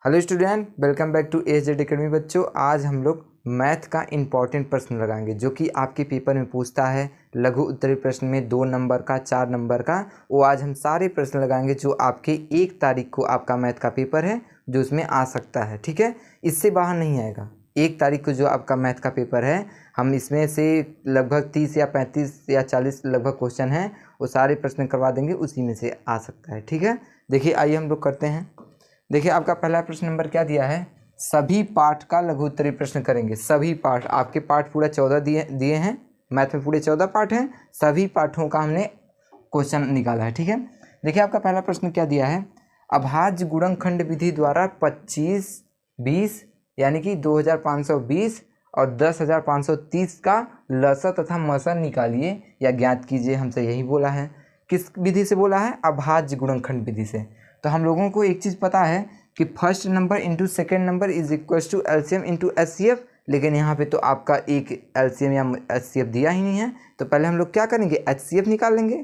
Hello student, welcome back to AZ academy. बच्चों, आज हम लोग मैथ का इम्पॉर्टेंट प्रश्न लगाएंगे जो कि आपके पेपर में पूछता है। लघु उत्तरीय प्रश्न में 2 नंबर का, 4 नंबर का, वो आज हम सारे प्रश्न लगाएंगे जो आपके 1 तारीख को आपका मैथ का पेपर है जो उसमें आ सकता है। ठीक है, इससे बाहर नहीं आएगा। 1 तारीख को जो आपका मैथ का पेपर है, हम इसमें से लगभग 30 या 35 या 40 लगभग क्वेश्चन हैं, वो सारे प्रश्न करवा देंगे, उसी में से आ सकता है। ठीक है, देखिए आइए हम लोग करते हैं। देखिए आपका पहला प्रश्न नंबर क्या दिया है, सभी पाठ का लघु उत्तरीय प्रश्न करेंगे। सभी पाठ, आपके पाठ पूरा 14 दिए हैं, मैथ में पूरे 14 पाठ हैं, सभी पाठों का हमने क्वेश्चन निकाला है। ठीक है, देखिए आपका पहला प्रश्न क्या दिया है, अभाज्य गुणनखंड विधि द्वारा 25, 20 यानी कि 2520 और 10530 का लसा तथा मसा निकालिए या ज्ञात कीजिए। हमसे यही बोला है। किस विधि से बोला है? अभाज्य गुणनखंड विधि से। तो हम लोगों को एक चीज़ पता है कि first number into second number is equal to LCM into HCF, लेकिन यहाँ पे तो आपका एक एलसीएम या एचसीएफ दिया ही नहीं है। तो पहले हम लोग क्या करेंगे, एचसीएफ निकाल लेंगे।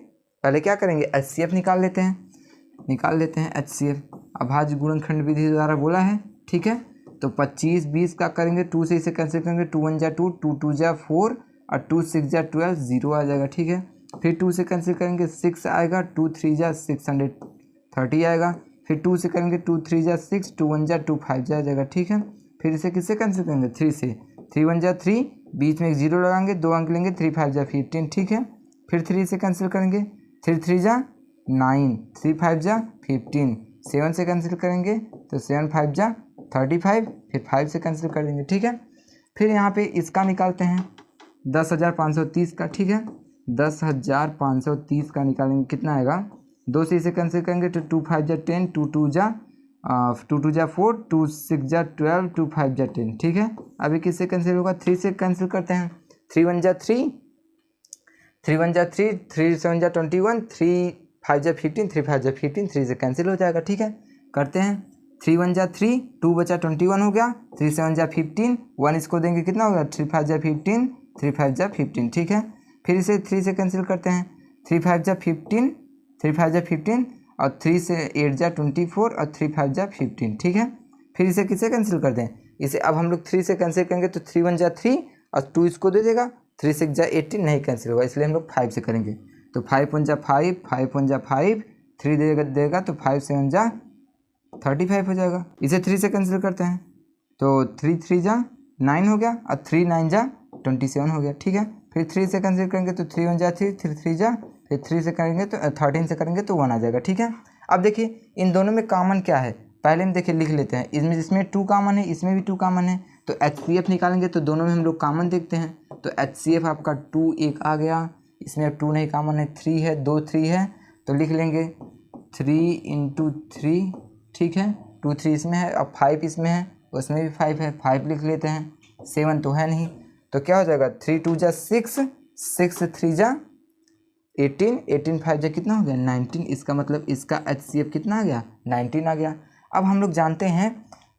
पहले क्या करेंगे, एचसीएफ निकाल लेते हैं एचसीएफ। अभाज्य गुणनखंड विधि द्वारा बोला है। ठीक है, तो 25, 20 का करेंगे, 2 से इसे कैंसिल करेंगे, 2 1 जा 2, 2 2 जा 4 और 2 6 जा 12, 0 आ जाएगा। ठीक है, फिर 2 से कैंसिल करेंगे, 6 आएगा, 2 3 जा 630 आएगा, फिर 2 से करेंगे, 2 3 जा 6, 2 1 जा 2 5 जा जाएगा। ठीक है, फिर इसे किससे कैंसिल करेंगे, 3 से, 3 1 जा 3, बीच में एक 0 लगाएंगे, 2 अंक लेंगे, 3 5 जा 15। ठीक है, फिर 3 से कैंसिल करेंगे, 3 3 जा 9, 3 5 जा 15, 7 से कैंसिल करेंगे तो 7 5 जा 35, फिर 5 से कैंसिल कर देंगे। ठीक है, फिर यहाँ पे इसका निकालते हैं 10,530 का। ठीक है, 10,530 का निकालेंगे, कितना आएगा, 2 से इसे कैंसिल करेंगे तो 2 5 जा 10, 2 2 जा 4, 2 6 जा 12, 2 5 जा 10। ठीक है, अभी किससे कैंसिल होगा, 3 से कैंसिल करते हैं, 3 1 जा 3, 3 1 जा 3, 3 7 जा 21, 3 5 जा 15, 3 5 जा 15, 3 से कैंसिल हो जाएगा। ठीक है, करते हैं, 3 1 जा 3, 2 बचा 21 हो गया, 3 7 जा 15, 1 इसको देंगे, कितना होगा, 3 5 जा 15, 3 5 जा 15। ठीक है, फिर इसे 3 से कैंसिल करते हैं, 3 5 जा 15, 3 5 जा 15 और 3 से 8 जा 24 और 3 5 जा 15। ठीक है, फिर इसे किससे कैंसिल कर दें, इसे अब हम लोग 3 से कैंसिल करेंगे तो 3 1 जा 3 और 2 इसको दे देगा, 3 6 जा 18, नहीं कैंसिल होगा, इसलिए हम लोग 5 से करेंगे। तो 5 1 जा 5, 5 1 जा 5, 3 देगा तो 5 7 जा 35 हो जाएगा। इसे 3 से कैंसिल करते हैं तो 3 3 जा 9 हो गया और 3 9 जा 27 हो गया। ठीक है, फिर 3 से कैंसिल करेंगे तो 3 1 जा 3, 3 3 जा, फिर 3 से करेंगे तो 13 से करेंगे तो 1 आ जाएगा। ठीक है, अब देखिए इन दोनों में कॉमन क्या है, पहले हम देखिए लिख लेते हैं। इसमें 2 कॉमन है, इसमें भी 2 कॉमन है, तो एचसीएफ निकालेंगे तो दोनों में हम लोग कॉमन देखते हैं। तो एचसीएफ आपका 2 एक आ गया, इसमें 2 नहीं कॉमन है, 3 है, 2 3 है, तो लिख लेंगे 3 × 3। ठीक है, 2 3 इसमें है, अब 5 इसमें है, उसमें भी 5 है, 5 लिख लेते हैं, 7 तो है नहीं, तो क्या हो जाएगा, 3 2 जा 6, 6 3 जा 18, 18 5 जा कितना हो गया, 19। इसका मतलब इसका एचसीएफ कितना आ गया, 19 आ गया। अब हम लोग जानते हैं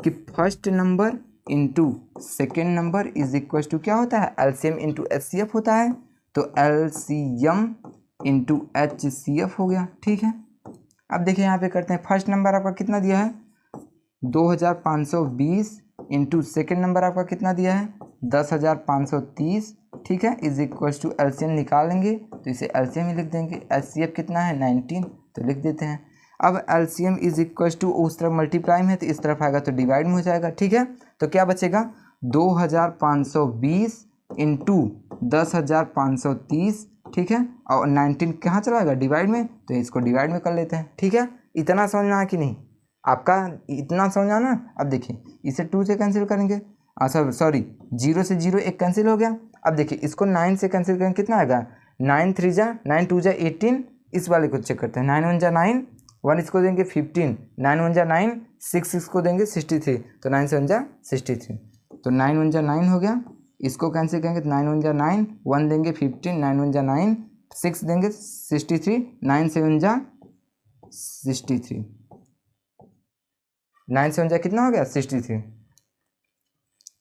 कि first number into second number is equal to क्या होता है, एलसीएम इंटू एचसीएफ होता है। तो एलसीएम इंटू एचसीएफ हो गया। ठीक है, अब देखिए यहाँ पे करते हैं, फर्स्ट नंबर आपका कितना दिया है, 2520 इंटू सेकेंड नंबर आपका कितना दिया है, 10,530। ठीक है, इज इक्वल टू एलसीएम निकालेंगे तो इसे एलसीएम ही लिख देंगे। एचसीएफ कितना है, 19, तो लिख देते हैं। अब एलसीएम इज इक्वल टू उस तरफ मल्टीप्लाई में, तो इस तरफ आएगा तो डिवाइड में हो जाएगा। ठीक है, तो क्या बचेगा, 2520 इंटू 10,530। ठीक है, और 19 कहाँ चला जाएगा, डिवाइड में, तो इसको डिवाइड में कर लेते हैं। ठीक है, इतना समझ में आया कि नहीं, आपका इतना समझ आना। अब देखिए इसे 2 से कैंसिल करेंगे, सॉरी 0 से 0 एक कैंसिल हो गया। अब देखिए इसको 9 से कैंसिल करेंगे, कितना आएगा, 9 3 जा 9, 2 जा 18। इस वाले को चेक करते हैं, 9 1 जा 9, 1 इसको देंगे 15, 9 1 जा 9, 6 इसको देंगे 63, तो 9 7 जा 63, तो 9 1 जा 9 हो गया। इसको कैंसिल करेंगे तो 9 1 जा 9, 1 देंगे 15, 9 1 जा 9, 6 देंगे 63, 9 7 जा 63, 9 7 जा कितना हो गया, 63।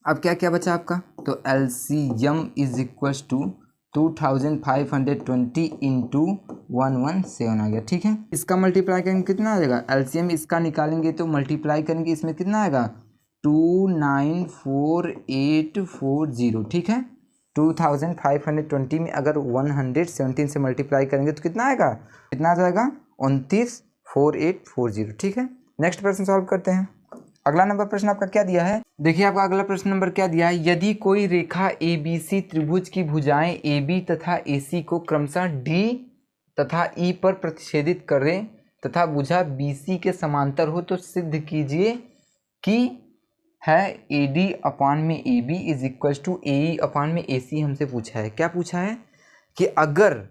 अब क्या क्या बचा आपका, तो LCM is equal to, 2520 into 117 आ गया। ठीक है, इसका मल्टीप्लाई करेंगे कितना आ जाएगा, एलसीएम इसका निकालेंगे तो मल्टीप्लाई करेंगे इसमें कितना आएगा 294840। ठीक है, 2520 में अगर 117 से मल्टीप्लाई करेंगे तो कितना आएगा, कितना आ जाएगा 294840। ठीक है, नेक्स्ट प्रश्न सॉल्व करते हैं। अगला नंबर प्रश्न आपका क्या दिया है, देखिए आपका अगला प्रश्न नंबर क्या दिया है, यदि कोई रेखा ABC त्रिभुज की भुजाएं AB तथा AC को क्रमशः D तथा E पर प्रतिच्छेदित करे तथा भुजा BC के समांतर हो तो सिद्ध कीजिए कि है AD अपान में AB is equal to AE upon में AC। हमसे पूछा है, क्या पूछा है कि अगर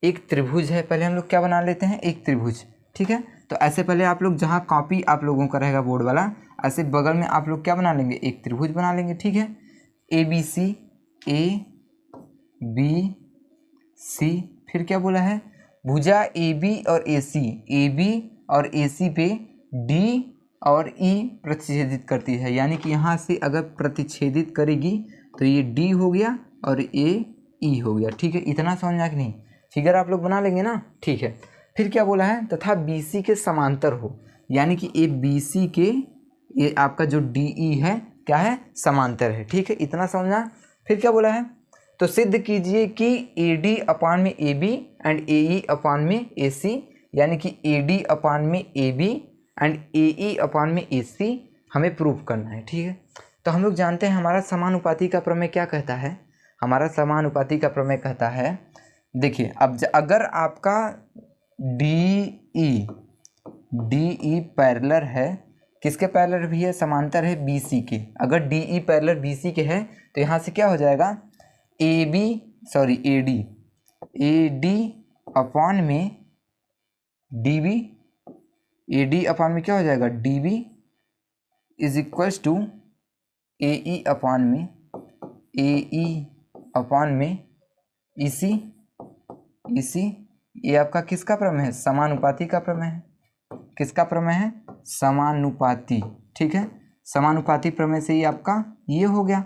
एक त्रिभुज है, पहले हम लोग क्या बना लेते हैं, एक त्रिभुज। ठीक है, तो ऐसे पहले आप लोग जहाँ कॉपी आप लोगों का रहेगा बोर्ड वाला, ऐसे बगल में आप लोग क्या बना लेंगे, एक त्रिभुज बना लेंगे। ठीक है, ABC ABC, फिर क्या बोला है, भुजा AB और AC पे D और E प्रतिच्छेदित करती है, यानी कि यहाँ से अगर प्रतिच्छेदित करेगी तो ये D हो गया और ये E हो गया। ठीक है, इतना समझना कि नहीं, फिगर आप लोग बना लेंगे ना। ठीक है, फिर क्या बोला है, तथा BC के समांतर हो, यानी कि ये BC के, ये आपका जो DE है क्या है, समांतर है। ठीक है, इतना समझना। फिर क्या बोला है, तो सिद्ध कीजिए कि AD अपान में AB एंड AE अपान में AC, यानी कि AD अपान में AB एंड AE अपान में AC हमें प्रूव करना है। ठीक है, तो हम लोग जानते हैं हमारा समानुपाती का प्रमेय क्या कहता है, हमारा समानुपाती का प्रमेय कहता है, देखिए अब अगर आपका DE पैरेलल है, किसके पैरेलल भी है, समांतर है BC के, अगर DE पैरेलल BC के है तो यहाँ से क्या हो जाएगा AD अपान में DB, AD अपान में क्या हो जाएगा DB is equals to AE upon में EC। ये आपका किसका प्रमेय है, समानुपाती का प्रमेय है। किसका प्रमेय है, समानुपाती। ठीक है, समानुपाती प्रमेय से ही आपका ये हो गया,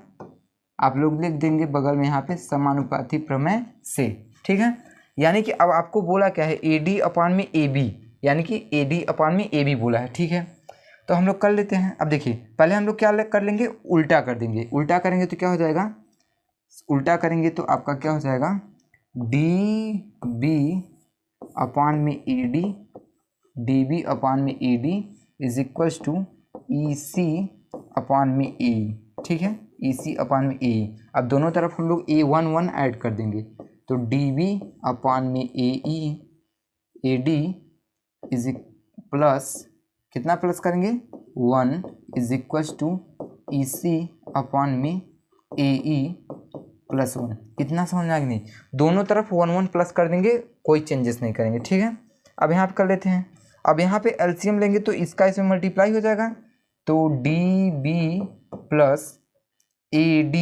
आप लोग लिख देंगे बगल में यहाँ पे समानुपाती प्रमेय से। ठीक है, यानी कि अब आपको बोला क्या है, AD अपान में AB, यानी कि AD अपान में AB बोला है। ठीक है, तो हम लोग कर लेते हैं। अब देखिए पहले हम लोग क्या कर लेंगे, उल्टा कर देंगे। उल्टा करेंगे तो क्या हो जाएगा, उल्टा करेंगे तो आपका क्या हो जाएगा DB अपान में AD, DB अपान में AD is equals to EC upon में AE। ठीक है, EC अपान में AE। अब दोनों तरफ हम लोग A11 ऐड कर देंगे, तो DB अपान में AD इज प्लस, कितना प्लस करेंगे 1 is equals to EC upon में AE प्लस 1। इतना समझ में आ गया नहीं, दोनों तरफ 1 प्लस कर देंगे, कोई चेंजेस नहीं करेंगे। ठीक है, अब यहाँ पे कर लेते हैं। अब यहाँ पे एलसीएम लेंगे तो इसका इसमें मल्टीप्लाई हो जाएगा, तो DB प्लस AD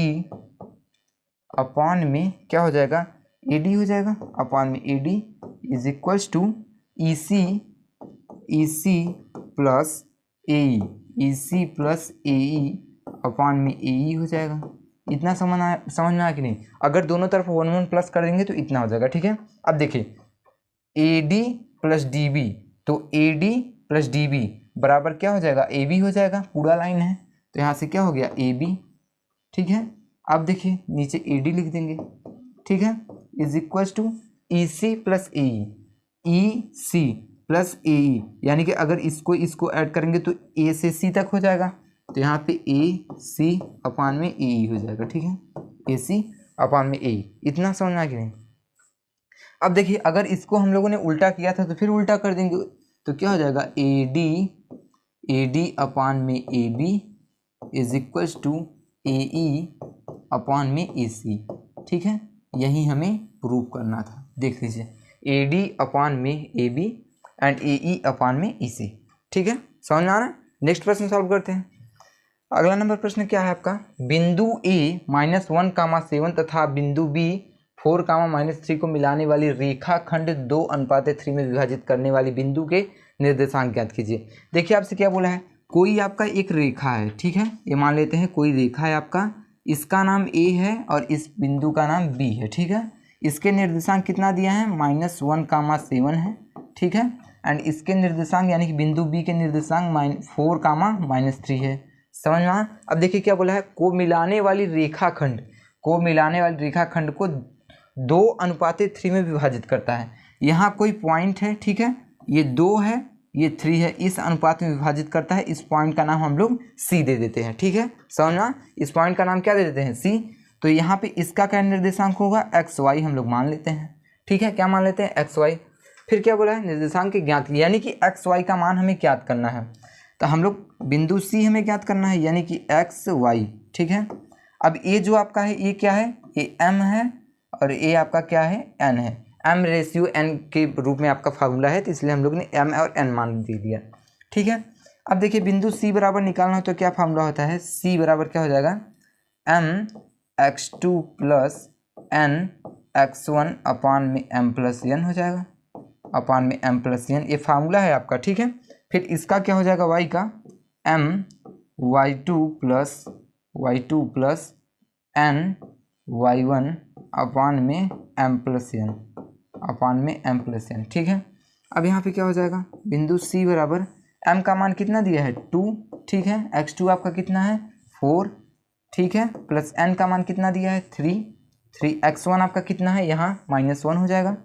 अपान में क्या हो जाएगा AD हो जाएगा, अपान में AD is equals to EC plus AE upon में AE हो जाएगा। इतना समझ में आया कि नहीं, अगर दोनों तरफ 1 प्लस कर देंगे तो इतना हो जाएगा। ठीक है, अब देखिए AD प्लस DB, तो AD प्लस DB बराबर क्या हो जाएगा AB हो जाएगा, पूरा लाइन है तो यहाँ से क्या हो गया AB। ठीक है, अब देखिए नीचे AD लिख देंगे। ठीक है, is equals to EC plus AE, EC plus AE, यानी कि अगर इसको ऐड करेंगे तो A से C तक हो जाएगा, तो यहाँ पे AC अपान में AE हो जाएगा। ठीक है, AC अपान में AE। इतना समझना कि नहीं। अब देखिए अगर इसको हम लोगों ने उल्टा किया था तो फिर उल्टा कर देंगे, तो क्या हो जाएगा AD अपान में AB is equals to AE upon में AC। ठीक है, यही हमें प्रूव करना था। देख लीजिए AD अपान में AB एंड AE अपान में EC। ठीक है, समझ में आ रहा है। नेक्स्ट प्रश्न सॉल्व करते हैं। अगला नंबर प्रश्न क्या है आपका, बिंदु A -1, 7 तथा बिंदु B 4, -3 को मिलाने वाली रेखाखंड 2:3 में विभाजित करने वाली बिंदु के निर्देशांक ज्ञात कीजिए। देखिए आपसे क्या बोला है, कोई आपका एक रेखा है। ठीक है, ये मान लेते हैं कोई रेखा है आपका, इसका नाम A है और इस बिंदु का नाम B है। ठीक है, इसके निर्देशांक कितना दिया है, -1, 7 है, ठीक है। एंड इसके निर्देशांक यानी कि बिंदु बी के निर्देशांक -4, -3 है। समझ में आया। अब देखिए क्या बोला है, को मिलाने वाली रेखाखंड को 2:3 में विभाजित करता है। यहाँ कोई पॉइंट है, ठीक है, ये 2 है, ये 3 है, इस अनुपात में विभाजित करता है। इस पॉइंट का नाम हम लोग सी दे देते हैं, ठीक है। समझना, इस पॉइंट का नाम क्या दे देते हैं, सी। तो यहाँ पे इसका क्या निर्देशांक होगा, XY हम लोग मान लेते हैं, ठीक है। क्या मान लेते हैं, XY। फिर क्या बोला है, निर्देशांक के ज्ञात, यानी कि XY का मान हमें ज्ञात करना है। तो हम लोग बिंदु सी हमें ज्ञात करना है, यानी कि XY, ठीक है। अब ये जो आपका है, ये क्या है, ये M है और ये आपका क्या है, N है। M/N के रूप में आपका फार्मूला है, तो इसलिए हम लोग ने M और N मान दे दिया, ठीक है। अब देखिए बिंदु C बराबर निकालना हो तो क्या फार्मूला होता है, C बराबर क्या हो जाएगा, mx2 + nx1 अपान में m+n हो जाएगा, अपान में m+n, ये फार्मूला है आपका, ठीक है। फिर इसका क्या हो जाएगा, y का my2 + ny1 अपान में m+n, अपान में m+n, ठीक है। अब यहाँ पे क्या हो जाएगा, बिंदु C बराबर m का मान कितना दिया है, 2, ठीक है। x2 आपका कितना है, 4, ठीक है, प्लस n का मान कितना दिया है, 3 x1 आपका कितना है, यहाँ -1 हो जाएगा,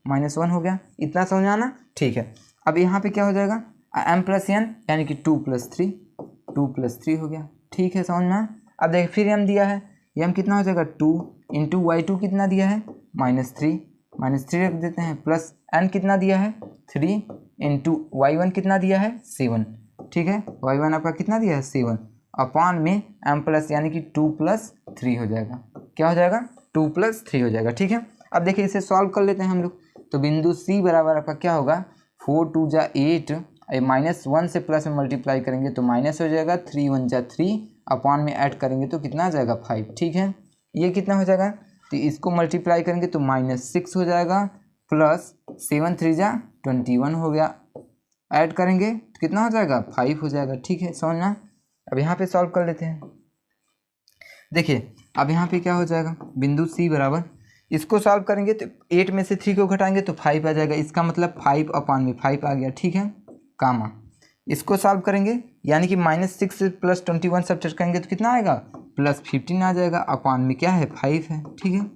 -1 हो गया। इतना समझ आना, ठीक है। अब यहाँ पे क्या हो जाएगा, m+n यानी कि 2 + 3 हो गया, ठीक है, समझ में आया। अब देख फिर m दिया है, m कितना हो जाएगा, 2 × y2 कितना दिया है, -3 रख देते हैं, प्लस n कितना दिया है, 3 × y1 कितना दिया है, 7, ठीक है। y1 आपका कितना दिया है, 7, अपान में m+ यानी कि 2 + 3 हो जाएगा। क्या हो जाएगा, 2 + 3 हो जाएगा, ठीक है। अब देखिए इसे सॉल्व कर लेते हैं हम लोग। तो बिंदु C बराबर आपका क्या होगा, 4 2 जा 8, -1 से प्लस में मल्टीप्लाई करेंगे तो माइनस हो जाएगा, 3 1 जा 3, अपान में ऐड करेंगे तो कितना आ जाएगा, 5, ठीक है। ये कितना हो जाएगा, तो इसको मल्टीप्लाई करेंगे तो -6 हो जाएगा, प्लस 7 3 जा 21 हो गया, ऐड करेंगे तो कितना हो जाएगा, 5 हो जाएगा, ठीक है, समझना। अब यहाँ पे सॉल्व कर लेते हैं। देखिए अब यहाँ पे क्या हो जाएगा, बिंदु C बराबर, इसको सॉल्व करेंगे तो 8 में से 3 को घटाएंगे तो 5 आ जाएगा, इसका मतलब 5 अपान में 5 आ गया, ठीक है, कामा। इसको सॉल्व करेंगे यानी कि -6 से प्लस 21 सब्ट्रैक्ट करेंगे तो कितना आएगा, +15 आ जाएगा, अपान में क्या है, 5 है, ठीक है।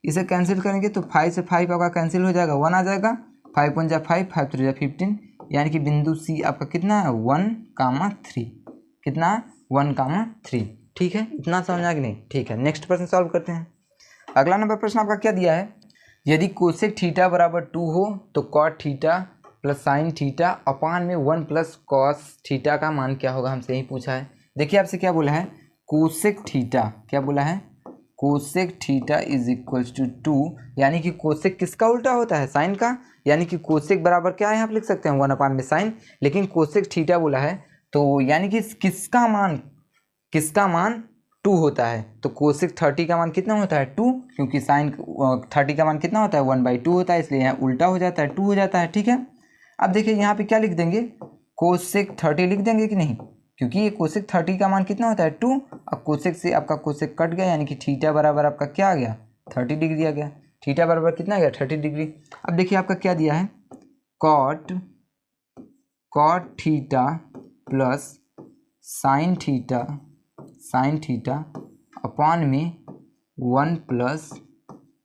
इसे कैंसिल करेंगे तो 5 से 5 आपका कैंसिल हो जाएगा, 1 आ जाएगा, 5 1 जा 5, 5 3 जा 15, यानी कि बिंदु C आपका कितना है, 1,3, कितना, 1,3, ठीक है। इतना समझा कि नहीं, ठीक है। नेक्स्ट प्रश्न सॉल्व करते हैं। अगला नंबर प्रश्न आपका क्या दिया है, यदि कोसेक थीटा बराबर 2 हो तो cot theta plus sine theta upon में 1 + कॉस थीटा का मान क्या होगा, हमसे यही पूछा है। देखिए आपसे क्या बोला है, कोसेक थीटा, क्या बोला है, कोसेक थीटा = 2, यानी कि कोसेक किसका उल्टा होता है, साइन का, यानी कि कोसेक बराबर क्या है, आप लिख सकते हैं 1 अपान में साइन, लेकिन कोसेक थीटा बोला है तो यानी कि किसका मान 2 होता है। तो कोसेक 30 का मान कितना होता है, 2, क्योंकि साइन 30 का मान कितना होता है, 1/2 होता है, इसलिए यहाँ उल्टा हो जाता है, 2 हो जाता है, ठीक है। अब देखिए यहाँ पे क्या लिख देंगे, कोसेक 30 लिख देंगे कि नहीं, क्योंकि ये कोसेक 30 का मान कितना होता है, 2। अब कोसेक से आपका कोसेक कट गया, यानी कि थीटा बराबर आपका क्या आ गया, 30 डिग्री आ गया। थीटा बराबर कितना आ गया, 30 डिग्री। अब देखिए आपका क्या दिया है, cot theta plus sine theta upon में 1 +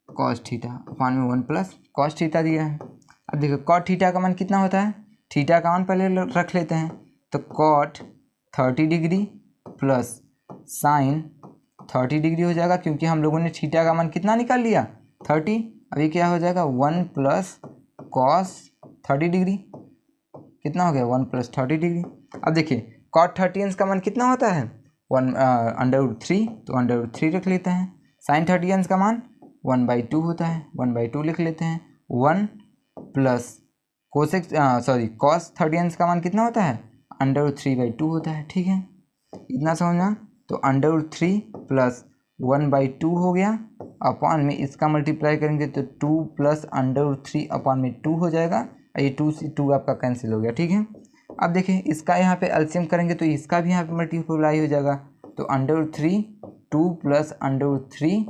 कॉस थीटा, अपान में 1 + कॉस थीटा दिया है। अब देखो कॉट थीटा का मान कितना होता है, थीटा का मान पहले रख लेते हैं, तो cot 30 degree plus sine 30 degree हो जाएगा, क्योंकि हम लोगों ने थीटा का मान कितना निकाल लिया, 30। अभी क्या हो जाएगा, 1 + कॉस 30 डिग्री, कितना हो गया, 1 + 30 डिग्री। अब देखिए कॉट 30 का मान कितना होता है, √3, तो √3 रख लेते हैं। साइन 30 का मान 1/2 होता है, 1/2 लिख लेते हैं। 1 प्लस कोसेक कॉस 30 का मान कितना होता है, √3/2 होता है, ठीक है। इतना समझना, तो √3 + 1/2 हो गया, अपान में इसका मल्टीप्लाई करेंगे तो 2 + √3 अपान में 2 हो जाएगा, ये 2 से 2 आपका कैंसिल हो गया, ठीक है। अब देखिए इसका यहाँ पे एलसीएम करेंगे तो इसका भी यहाँ पे मल्टीप्लाई हो जाएगा, तो √3 2 + √3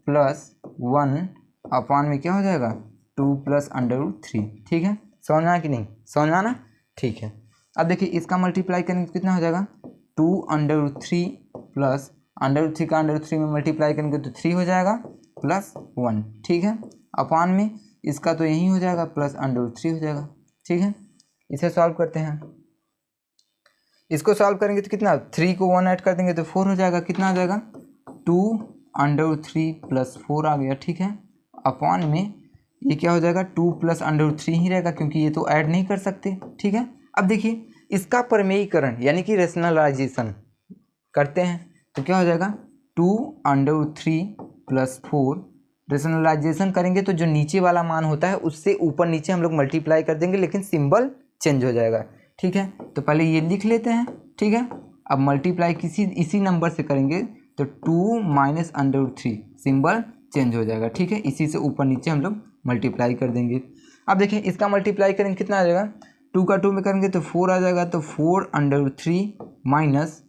+ 1 अपॉन में क्या हो जाएगा 2 प्लस √3। ठीक है, समझ में आया कि नहीं, समझ में आना, ठीक है। अब देखिए इसका मल्टीप्लाई करेंगे तो कितना हो जाएगा 2√3 प्लस √3 का √3 में मल्टीप्लाई करेंगे तो 3 हो जाएगा प्लस 1। ठीक है, अपॉन में इसका तो यही हो जाएगा प्लस √3 हो जाएगा। ठीक है, इसे सॉल्व करते हैं। इसको सॉल्व करेंगे तो कितना 3 को 1 ऐड कर देंगे तो 4 हो जाएगा। कितना आ जाएगा 2√3 प्लस 4 आ गया। ठीक है, अपॉन में ये क्या हो जाएगा 2 प्लस √3 ही रहेगा क्योंकि ये तो ऐड नहीं कर सकते। ठीक है, अब देखिए इसका प्रमेयीकरण यानी कि रेशनलाइजेशन करते हैं तो क्या हो जाएगा 2√3 प्लस 4। रेशनलाइजेशन करेंगे तो जो नीचे वाला मान होता है उससे ऊपर नीचे हम लोग मल्टीप्लाई कर देंगे, लेकिन सिंबल चेंज हो जाएगा। ठीक है, तो पहले ये लिख लेते हैं। ठीक है, अब मल्टीप्लाई इसी नंबर से करेंगे तो 2 माइनस √3 सिंबल चेंज हो जाएगा। ठीक है, इसी से ऊपर नीचे हम लोग मल्टीप्लाई कर देंगे। अब देखिए इसका मल्टीप्लाई करेंगे कितना आ जाएगा 2 का 2 में करेंगे तो 4 आ जाएगा, तो 4√3 माइनस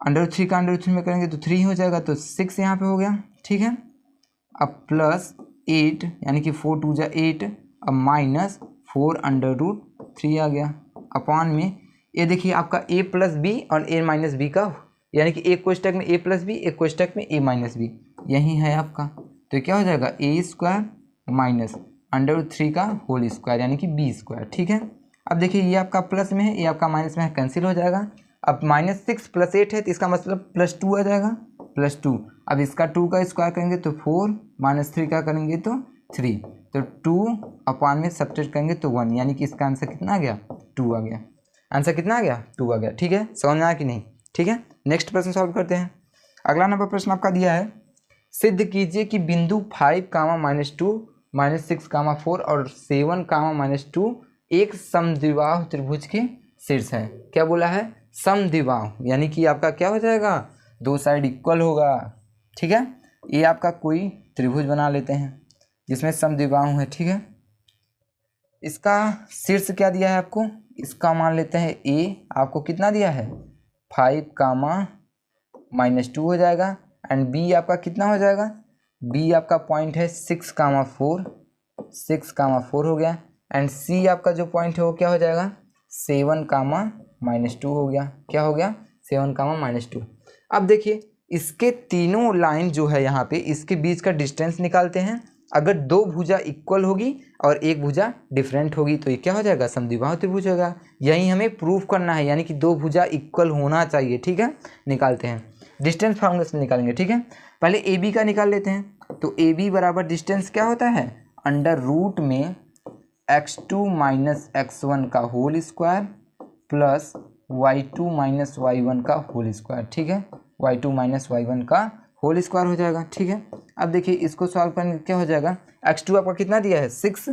√3 का √3 में करेंगे तो 3 हो जाएगा, तो 6 यहाँ पे हो गया। ठीक है, अब प्लस 8 यानी कि 4 2 जा 8, अब माइनस 4√3 आ गया। अपॉन में ये देखिए आपका a प्लस बी और a माइनस बी का, यानी कि एक कोष्टक में a प्लस बी, एक कोष्टक में a माइनस बी, यही है आपका। तो क्या हो जाएगा a² माइनस √3 का होल स्क्वायर यानी कि b²। ठीक है, अब देखिए ये आपका प्लस में है, ये आपका माइनस में है, कैंसिल हो जाएगा। अब -6 + 8 है तो इसका मतलब +2 आ जाएगा, +2। अब इसका 2 का स्क्वायर करेंगे तो 4, -3 का करेंगे तो 3, तो 2 अपॉन में सब्ट्रैक्ट करेंगे तो 1, यानी कि इसका आंसर कितना आ गया 2 आ गया। आंसर कितना आ गया 2 आ गया। ठीक है, समझ में आया कि नहीं। ठीक है, नेक्स्ट प्रश्न सॉल्व करते हैं। अगला नंबर प्रश्न आपका दिया है, सिद्ध कीजिए कि बिंदु 5, -2, -6, 4 और 7, -2 एक समद्विबाहु त्रिभुज के शीर्ष है। क्या बोला है समद्विबाहु, यानी कि आपका क्या हो जाएगा 2 साइड इक्वल होगा। ठीक है, ये आपका कोई त्रिभुज बना लेते हैं जिसमें समद्विबाहु है। ठीक है, इसका शीर्ष क्या दिया है आपको, इसका मान लेते हैं a, आपको कितना दिया है 5, -2 हो जाएगा, एंड b आपका कितना हो जाएगा, b आपका पॉइंट है 6, 4 हो गया, एंड c आपका जो पॉइंट है वो क्या हो जाएगा 7, -2 हो गया। क्या हो गया 7, -2। अब देखिए इसके तीनों लाइन जो है यहाँ पे इसके बीच का डिस्टेंस निकालते हैं। अगर 2 भुजा इक्वल होगी और 1 भुजा डिफरेंट होगी तो ये क्या हो जाएगा समद्विबाहु त्रिभुज होगा। यही हमें प्रूफ करना है, यानी कि 2 भुजा इक्वल होना चाहिए। ठीक है, निकालते हैं, डिस्टेंस फार्मूला से निकालेंगे। ठीक है, पहले ए बी का निकाल लेते हैं। तो ए बी बराबर डिस्टेंस क्या होता है √ में x2 - x1 का whole square plus y2 - y1 का होल स्क्वायर। ठीक है, y2 - y1 का होल स्क्वायर हो जाएगा। ठीक है, अब देखिए इसको सॉल्व करने क्या हो जाएगा, x2 आपका कितना दिया है 6,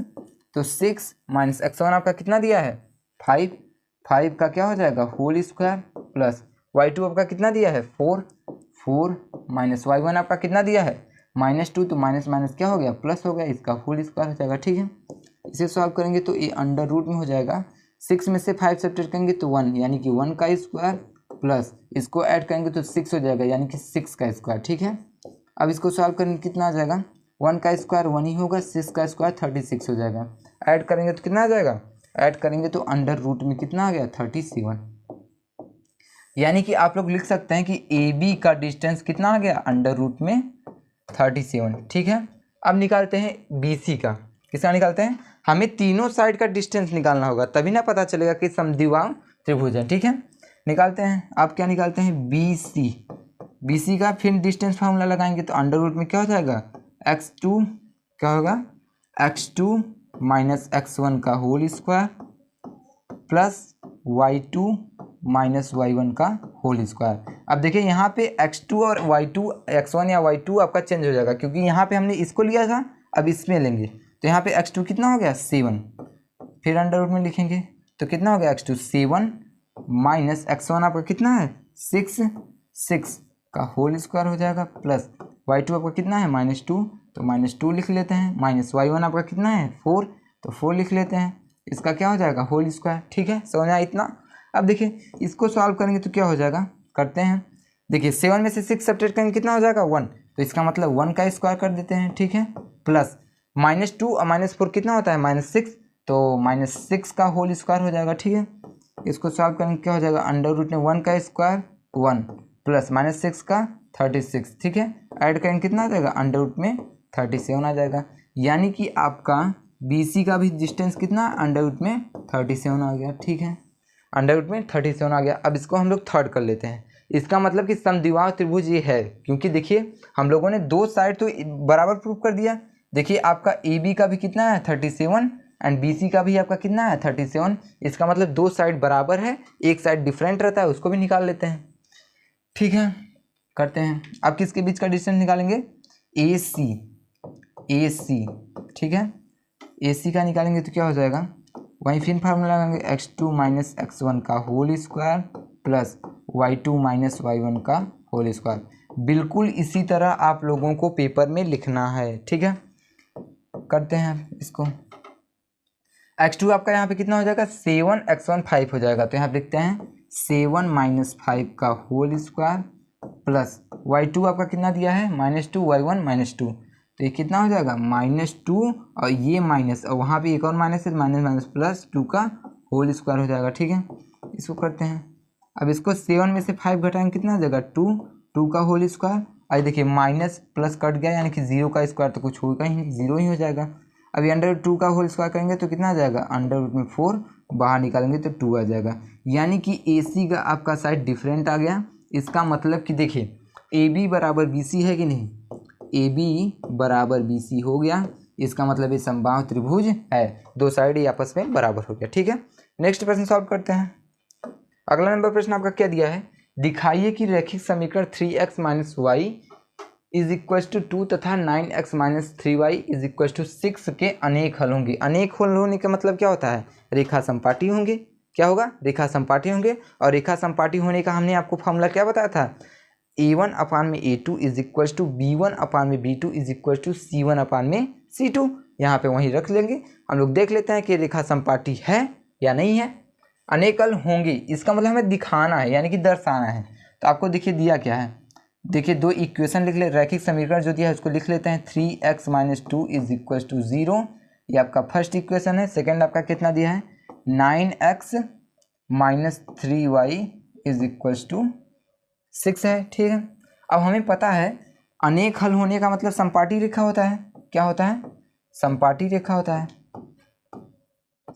तो 6 - x1 आपका कितना दिया है 5, 5 का क्या हो जाएगा होल स्क्वायर प्लस y2 आपका कितना दिया है 4, 4 - y1 आपका कितना दिया है -2, तो माइनस माइनस क्या हो गया प्लस हो गया, इसका होल स्क्वायर हो जाएगा। ठीक है, इसे सॉल्व करेंगे तो ये √ में हो जाएगा, 6 में से 5 सब्ट्रैक्ट करेंगे तो 1, यानी कि 1 का स्क्वायर प्लस इसको ऐड करेंगे तो 6 हो जाएगा, यानी कि 6 का स्क्वायर। ठीक है, अब इसको सॉल्व करेंगे कितना आ जाएगा 1 का स्क्वायर 1 ही होगा, 6 का स्क्वायर 36 हो जाएगा। ऐड करेंगे तो कितना आ जाएगा, ऐड करेंगे तो √ में कितना आ गया 37, यानी कि आप लोग लिख सकते हैं कि ए बी का डिस्टेंस कितना आ गया √ में 37। ठीक है, अब निकालते हैं बी सी का। किसका निकालते हैं, हमें तीनों साइड का डिस्टेंस निकालना होगा तभी ना पता चलेगा कि समद्विबाहु त्रिभुज है। ठीक है, निकालते हैं। आप क्या निकालते हैं बी सी का, फिर डिस्टेंस फार्मूला लगाएंगे तो √ में क्या हो जाएगा x2 क्या होगा x2 - x1 का whole square plus y2 - y1 का होल स्क्वायर। अब देखिए यहाँ पे x2 और y2 x1 या y2 आपका चेंज हो जाएगा क्योंकि यहाँ पे हमने इसको लिया था, अब इसमें लेंगे तो यहाँ पे x2 कितना हो गया 7, फिर √ में लिखेंगे तो कितना हो गया x2 7 माइनस x1 आपका कितना है 6 का होल स्क्वायर हो जाएगा प्लस y2 आपका कितना है -2, तो -2 लिख लेते हैं, माइनस y1 आपका कितना है 4, तो 4 लिख लेते हैं, इसका क्या हो जाएगा होल स्क्वायर। ठीक है, समझ आया इतना। अब देखिए इसको सॉल्व करेंगे तो क्या हो जाएगा, करते हैं। देखिए 7 में से 6 सब्ट्रैक्ट करेंगे कितना हो जाएगा 1, तो इसका मतलब 1 का स्क्वायर कर देते हैं। ठीक है, प्लस -2 और -4 कितना होता है -6, तो -6 का होल स्क्वायर हो जाएगा। ठीक है, इसको सॉल्व करेंगे क्या हो जाएगा, अंडर रूट में 1 का स्क्वायर 1 प्लस -6 का 36। ठीक है, ऐड करेंगे कितना आ जाएगा, अंडर रूट में 37 आ जाएगा। यानी कि आपका BC का भी डिस्टेंस कितना, अंडर रूट में 37 आ गया। ठीक है, अंडर रूट में 37 आ गया। अब इसको हम लोग थर्ड कर लेते हैं। इसका मतलब कि समद्विबाहु त्रिभुज ये है, क्योंकि देखिए हम लोगों ने दो साइड तो बराबर प्रूव कर दिया। देखिए आपका AB का भी कितना है 37 एंड BC का भी आपका कितना है 37। इसका मतलब दो साइड बराबर है, एक साइड डिफरेंट रहता है, उसको भी निकाल लेते हैं। ठीक है, करते हैं। अब किसके बीच का डिस्टेंस निकालेंगे, AC। ठीक है, AC का निकालेंगे तो क्या हो जाएगा, वहीं फिर फार्मूला लगाएंगे x2 माइनस x1 का whole square plus y2 minus y1 का होल स्क्वायर। बिल्कुल इसी तरह आप लोगों को पेपर में लिखना है। ठीक है, करते हैं इसको। x2 आपका यहाँ पे कितना हो जाएगा, 7, x1 5 हो जाएगा। तो यहाँ पे लिखते हैं 7 माइनस 5 का होल स्क्वायर प्लस y2 आपका कितना दिया है -2, y1 -2। तो ये कितना हो जाएगा -2 और ये माइनस, और वहाँ पे एक और माइनस है, माइनस प्लस 2 का होल स्क्वायर हो जाएगा। ठीक है, इसको करते हैं। अब इसको 7 में से 5 घटाएंगे कितना हो जाएगा 2 का होल स्क्वायर। अब देखिए माइनस प्लस कट गया, यानी कि 0 का स्क्वायर तो कुछ होगा ही नहीं, 0 ही हो जाएगा। अभी अंडर रूट 2 का होल स्क्वायर करेंगे तो कितना आ जाएगा, अंडर रूट में 4 बाहर निकालेंगे तो 2 आ जाएगा। यानी कि AC का आपका साइड डिफरेंट आ गया। इसका मतलब कि देखिए AB बराबर BC है कि नहीं, AB बराबर BC हो गया। इसका मतलब ये समबाहु त्रिभुज है, दो साइड ही आपस में बराबर हो गया। ठीक है, नेक्स्ट प्रश्न सॉल्व करते हैं। अगला नंबर प्रश्न आपका क्या दिया है, दिखाइए कि रैखिक समीकरण 3x minus Y is equal to 2 तथा 9x minus 3y is equal to 6 के अनेक हल होंगे। अनेक हल होने का मतलब क्या होता है, रेखा समपाटी होंगे। क्या होगा, रेखा समपाटी होंगे। और रेखा समपाटी होने का हमने आपको फॉर्मूला क्या बताया था, A1 अपान में A2 is equal to B1 अपान में B2 is equal to C1 अपान में C2। यहाँ पे वहीं रख लेंगे। हम लोग देख लेते हैं कि रेखा समपाटी है या नहीं है। अनेक हल होंगे इसका मतलब हमें दिखाना है, यानी कि दर्शाना है। तो आपको देखिए दिया क्या है, देखिए दो इक्वेशन लिख ले, रैखिक समीकरण जो दिया है उसको लिख लेते हैं। 3x minus 2 is equal to 0, ये आपका फर्स्ट इक्वेशन है। सेकेंड आपका कितना दिया है, 9x minus 3y is equal to 6 है। ठीक है, अब हमें पता है अनेक हल होने का मतलब समपाटी रेखा होता है। क्या होता है, समपाटी रेखा होता है,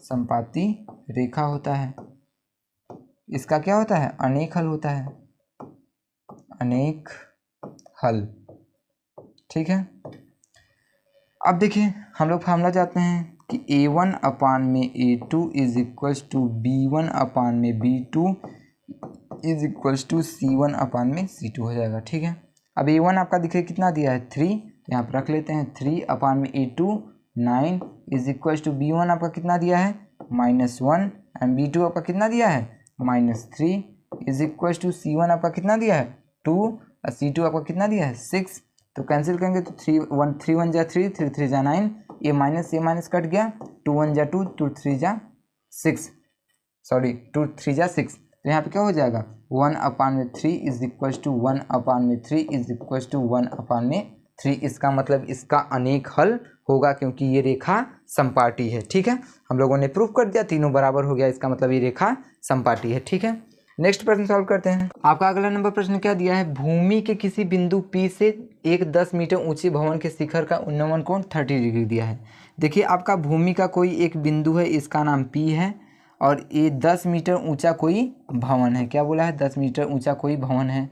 समपाती रेखा होता है। इसका क्या होता है, अनेक हल होता है, अनेक हल। ठीक है, अब देखिए हम लोग फार्मूला जाते हैं कि A1 अपान में A2 is equal to B1 अपान में B2 is equal to C1 अपान में C2 हो जाएगा। ठीक है, अब A1 आपका दिखे कितना दिया है 3, यहाँ पर रख लेते हैं 3 अपान में A2 9 is equal to B1 आपका कितना दिया है -1 एंड B2 आपका कितना दिया है -3 इज इक्वल टू C1 आपका कितना दिया है 2 और C2 आपका कितना दिया है 6। तो कैंसिल करेंगे तो 3 1 जा 3, 3 3 जा 9, ये माइनस कट गया, 2 1 जा 2, 2 3 जा 6, सॉरी 2 3 जा 6। तो यहाँ पे क्या हो जाएगा 1 अपान में 3 इज इक्वल टू 1 अपान में 3 इज इक्वल टू 1 अपान में 3। इसका मतलब इसका अनेक हल होगा, क्योंकि ये रेखा समपाटी है। ठीक है, हम लोगों ने प्रूफ कर दिया, तीनों बराबर हो गया, इसका मतलब ये रेखा समपाटी है। ठीक है, नेक्स्ट प्रश्न सॉल्व करते हैं। आपका अगला नंबर प्रश्न क्या दिया है, भूमि के किसी बिंदु P से एक 10 मीटर ऊंचे भवन के शिखर का उन्नमन कोण 30 डिग्री दिया है। देखिए आपका भूमि का कोई एक बिंदु है, इसका नाम P है, और ये 10 मीटर ऊंचा कोई भवन है। क्या बोला है, 10 मीटर ऊंचा कोई भवन है,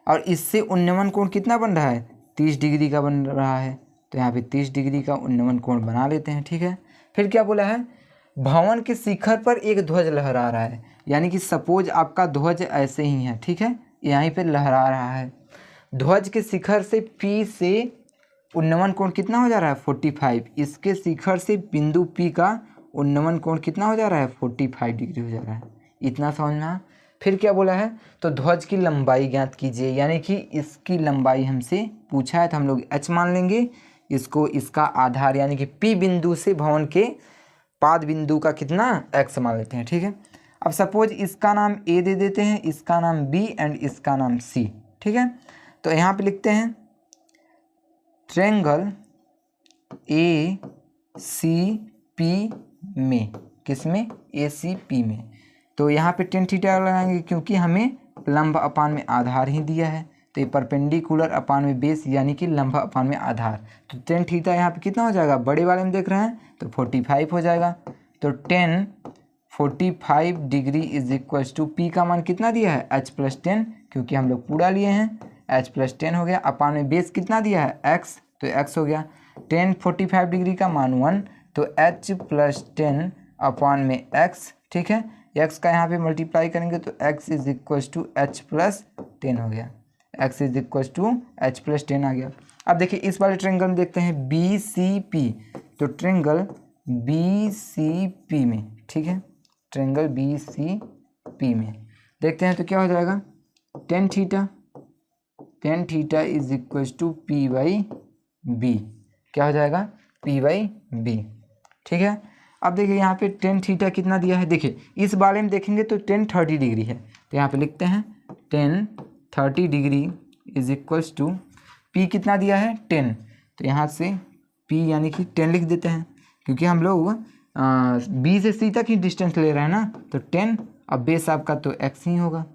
और इससे उन्नमन कोण कितना बन रहा है 30 डिग्री का बन रहा है। तो यहाँ पे 30 डिग्री का उन्नमन कोण बना लेते हैं। ठीक है, फिर क्या बोला है, भवन के शिखर पर एक ध्वज लहरा रहा है, यानी कि सपोज आपका ध्वज ऐसे ही है। ठीक है, यहीं पे लहरा रहा है। ध्वज के शिखर से P से उन्नमन कोण कितना हो जा रहा है 45, इसके शिखर से बिंदु P का उन्नमन कोण कितना हो जा रहा है 45 डिग्री हो जा रहा है। इतना समझना। फिर क्या बोला है, तो ध्वज की लंबाई ज्ञात कीजिए, यानी कि इसकी लंबाई हमसे पूछा है तो हम लोग h मान लेंगे, इसको इसका आधार यानी कि P बिंदु से भवन के पाद बिंदु का कितना x मान लेते हैं। ठीक है, अब सपोज इसका नाम A दे देते हैं, इसका नाम B एंड इसका नाम C। ठीक है, तो यहाँ पे लिखते हैं ट्रायंगल ए सी पी में, किस में, ए सी पी में। तो यहाँ पे टेन थीटा लगाएंगे क्योंकि हमें लंब अपान में आधार ही दिया है, तो ये परपेंडिकुलर अपान में बेस यानी कि लंब अपान में आधार। तो टेन थीटा यहाँ पे कितना हो जाएगा, बड़े वाले में देख रहे हैं तो 45 हो जाएगा। तो 45 degree is equals to P का मान कितना दिया है, h प्लस 10, क्योंकि हम लोग पूरा लिए हैं, h प्लस 10 हो गया। अपान में बेस कितना दिया है, x, तो x हो गया। 45 डिग्री का मान 1, तो h प्लस 10 अपान में x, ठीक है। x का यहाँ पे मल्टीप्लाई करेंगे तो x is equals to h plus 10 हो गया, x is equals to h plus 10 आ गया। अब देखिए इस वाले ट्रेंगल में देखते हैं बी सी पी, तो ट्रेंगल बी सी पी में, ठीक है, ट्रेंगल बी सी पी में देखते हैं तो क्या हो जाएगा, tan theta is equals to P by B, क्या हो जाएगा, पी बाई बी, ठीक है। अब देखिए यहाँ पे टेन थीटा कितना दिया है, देखिए इस बारे में देखेंगे तो 1030 डिग्री है, तो यहाँ पे लिखते हैं 1030 degree is equals to P कितना दिया है 10, तो यहाँ से पी यानी कि 10 लिख देते हैं, क्योंकि हम लोग बी से सी तक ही डिस्टेंस ले रहे हैं ना, तो 10, अब बेस आपका तो एक्स ही होगा।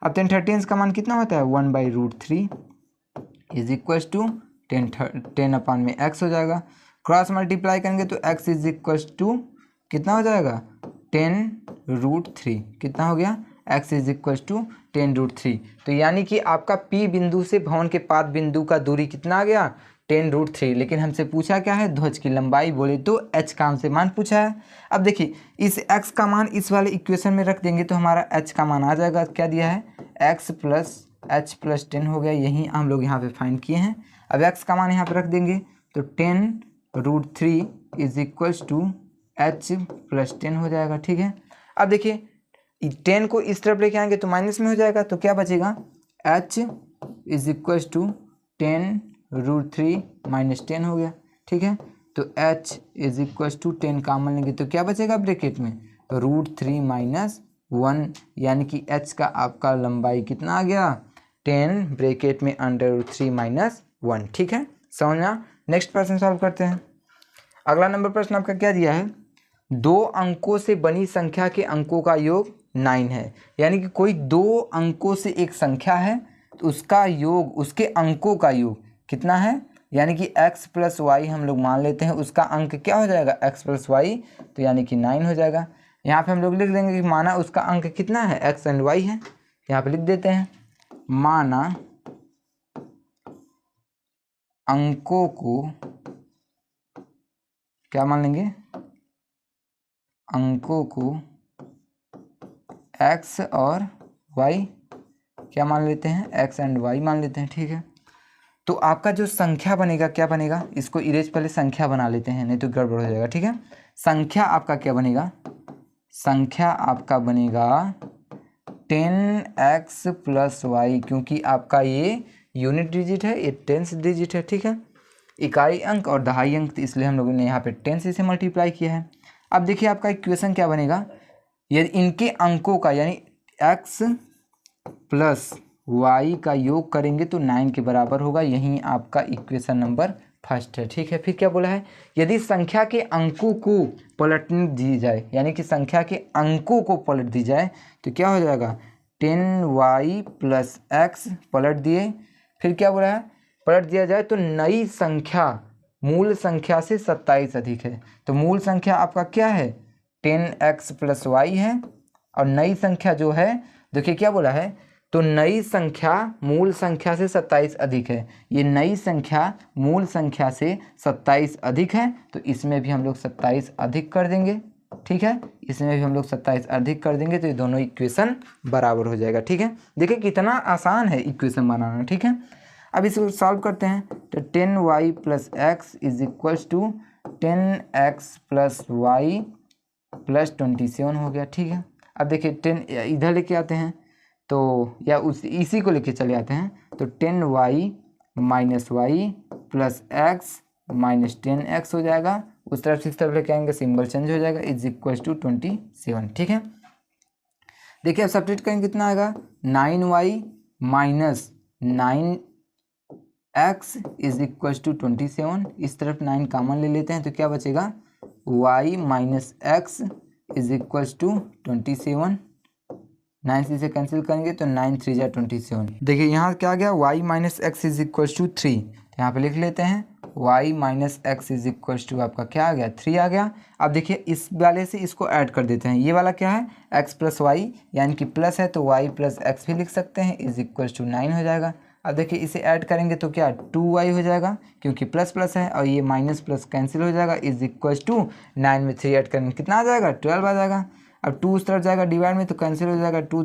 अब 1030 का मान कितना होता है, 1/√3 इज इक्वल्स टू 10 अपान में एक्स हो जाएगा। क्रॉस मल्टीप्लाई करेंगे तो एक्स इज इक्वल्स टू कितना हो जाएगा, 10√3, कितना हो गया, x इज इक्वल्स टू 10√3। तो यानी कि आपका P बिंदु से भवन के पाद बिंदु का दूरी कितना आ गया, 10√3। लेकिन हमसे पूछा क्या है, ध्वज की लंबाई, बोले तो h का हमसे मान पूछा है। अब देखिए इस x का मान इस वाले इक्वेशन में रख देंगे तो हमारा h का मान आ जाएगा, क्या दिया है, x प्लस h प्लस 10 हो गया, यही हम लोग यहाँ पे फाइंड किए हैं। अब x का मान यहाँ पे रख देंगे तो 10√3 is equals to h plus 10 हो जाएगा, ठीक है। अब देखिए 10 को इस तरफ लेके आएंगे तो माइनस में हो जाएगा, तो क्या बचेगा, h is equals to 10√3 minus 10 हो गया, ठीक है। तो h is equals to 10 common लेंगे तो क्या बचेगा ब्रैकेट में, तो √3 माइनस 1, यानी कि h का आपका लंबाई कितना आ गया, 10 ब्रैकेट में √3 माइनस 1, ठीक है, समझना। नेक्स्ट प्रश्न सॉल्व करते हैं। अगला नंबर प्रश्न आपका क्या दिया है, 2 अंकों से बनी संख्या के अंकों का योग 9 है, यानी कि कोई 2 अंकों से एक संख्या है तो उसका योग, उसके अंकों का योग कितना है, यानी कि x प्लस वाई हम लोग मान लेते हैं, उसका अंक क्या हो जाएगा, x प्लस वाई, तो यानी कि 9 हो जाएगा। यहाँ पे हम लोग लिख देंगे कि माना उसका अंक कितना है, x एंड y है, तो यहाँ पे लिख देते हैं माना अंकों को, क्या मान लेंगे, अंकों को x और y क्या मान लेते हैं, x एंड y मान लेते हैं, ठीक है। तो आपका जो संख्या बनेगा क्या बनेगा, इसको इरेज पहले संख्या बना लेते हैं, नहीं तो गड़बड़ हो जाएगा, ठीक है। संख्या आपका क्या बनेगा, संख्या आपका बनेगा 10x प्लस वाई, क्योंकि आपका ये यूनिट डिजिट है, ये टेंस डिजिट है, ठीक है, इकाई अंक और दहाई अंक, तो इसलिए हम लोगों ने यहाँ पे 10 से मल्टीप्लाई किया है। अब देखिए आपका इक्वेशन क्या बनेगा, यदि इनके अंकों का यानी x प्लस वाई का योग करेंगे तो 9 के बराबर होगा, यही आपका इक्वेशन नंबर फर्स्ट है, ठीक है। फिर क्या बोला है, यदि संख्या के अंकों को पलटने दी जाए, यानी कि संख्या के अंकों को पलट दी जाए तो क्या हो जाएगा, 10y प्लस एक्स पलट दिए, फिर क्या बोला है, पलट दिया जाए तो नई संख्या मूल संख्या से 27 अधिक है, तो मूल संख्या आपका क्या है, 10x प्लस वाई है, और नई संख्या जो है, देखिए क्या बोला है, तो नई संख्या मूल संख्या से 27 अधिक है, ये नई संख्या मूल संख्या से 27 अधिक है, तो इसमें भी हम लोग 27 अधिक कर देंगे, ठीक है, इसमें भी हम लोग 27 अधिक कर देंगे, तो ये दोनों इक्वेशन बराबर हो जाएगा, ठीक है। देखिए कितना आसान है इक्वेशन बनाना, ठीक है। अब इसको सॉल्व करते हैं, तो 10y plus X is equals to 10x plus Y plus 27 हो गया, ठीक है। अब देखिए 10 इधर लेके आते हैं तो, या इसी को लेके चले आते हैं, तो 10y minus Y plus X minus 10x हो जाएगा, उस तरफ से इस तरफ लेके आएंगे, सिंबल चेंज हो जाएगा, इज इक्वल्स टू 27, ठीक है। देखिए अब सब्ट्रैक्ट करेंगे कितना आएगा, 9y minus 9 x is equal to 27, इस तरफ 9 कॉमन ले लेते हैं तो क्या बचेगा y minus x is equal to 27, 9 से इसे कैंसिल करेंगे तो 9 3 जा 27। देखिए यहाँ क्या आ गया y minus x is equal to 3, तो यहाँ पे लिख लेते हैं y minus x is equal to आपका क्या आ गया 3 आ गया। अब देखिए इस वाले से इसको ऐड कर देते हैं, ये वाला क्या है x प्लस वाई यानी कि प्लस है तो y प्लस एक्स भी लिख सकते हैं इज इक्वल टू 9 हो जाएगा। अब देखिए इसे ऐड करेंगे तो क्या 2y हो जाएगा क्योंकि प्लस प्लस है और ये माइनस प्लस कैंसिल हो जाएगा इज इक्वल टू 9 में 3 ऐड करेंगे कितना आ जाएगा 12 आ जाएगा। अब 2 उस तरफ जाएगा डिवाइड में तो कैंसिल हो जाएगा 2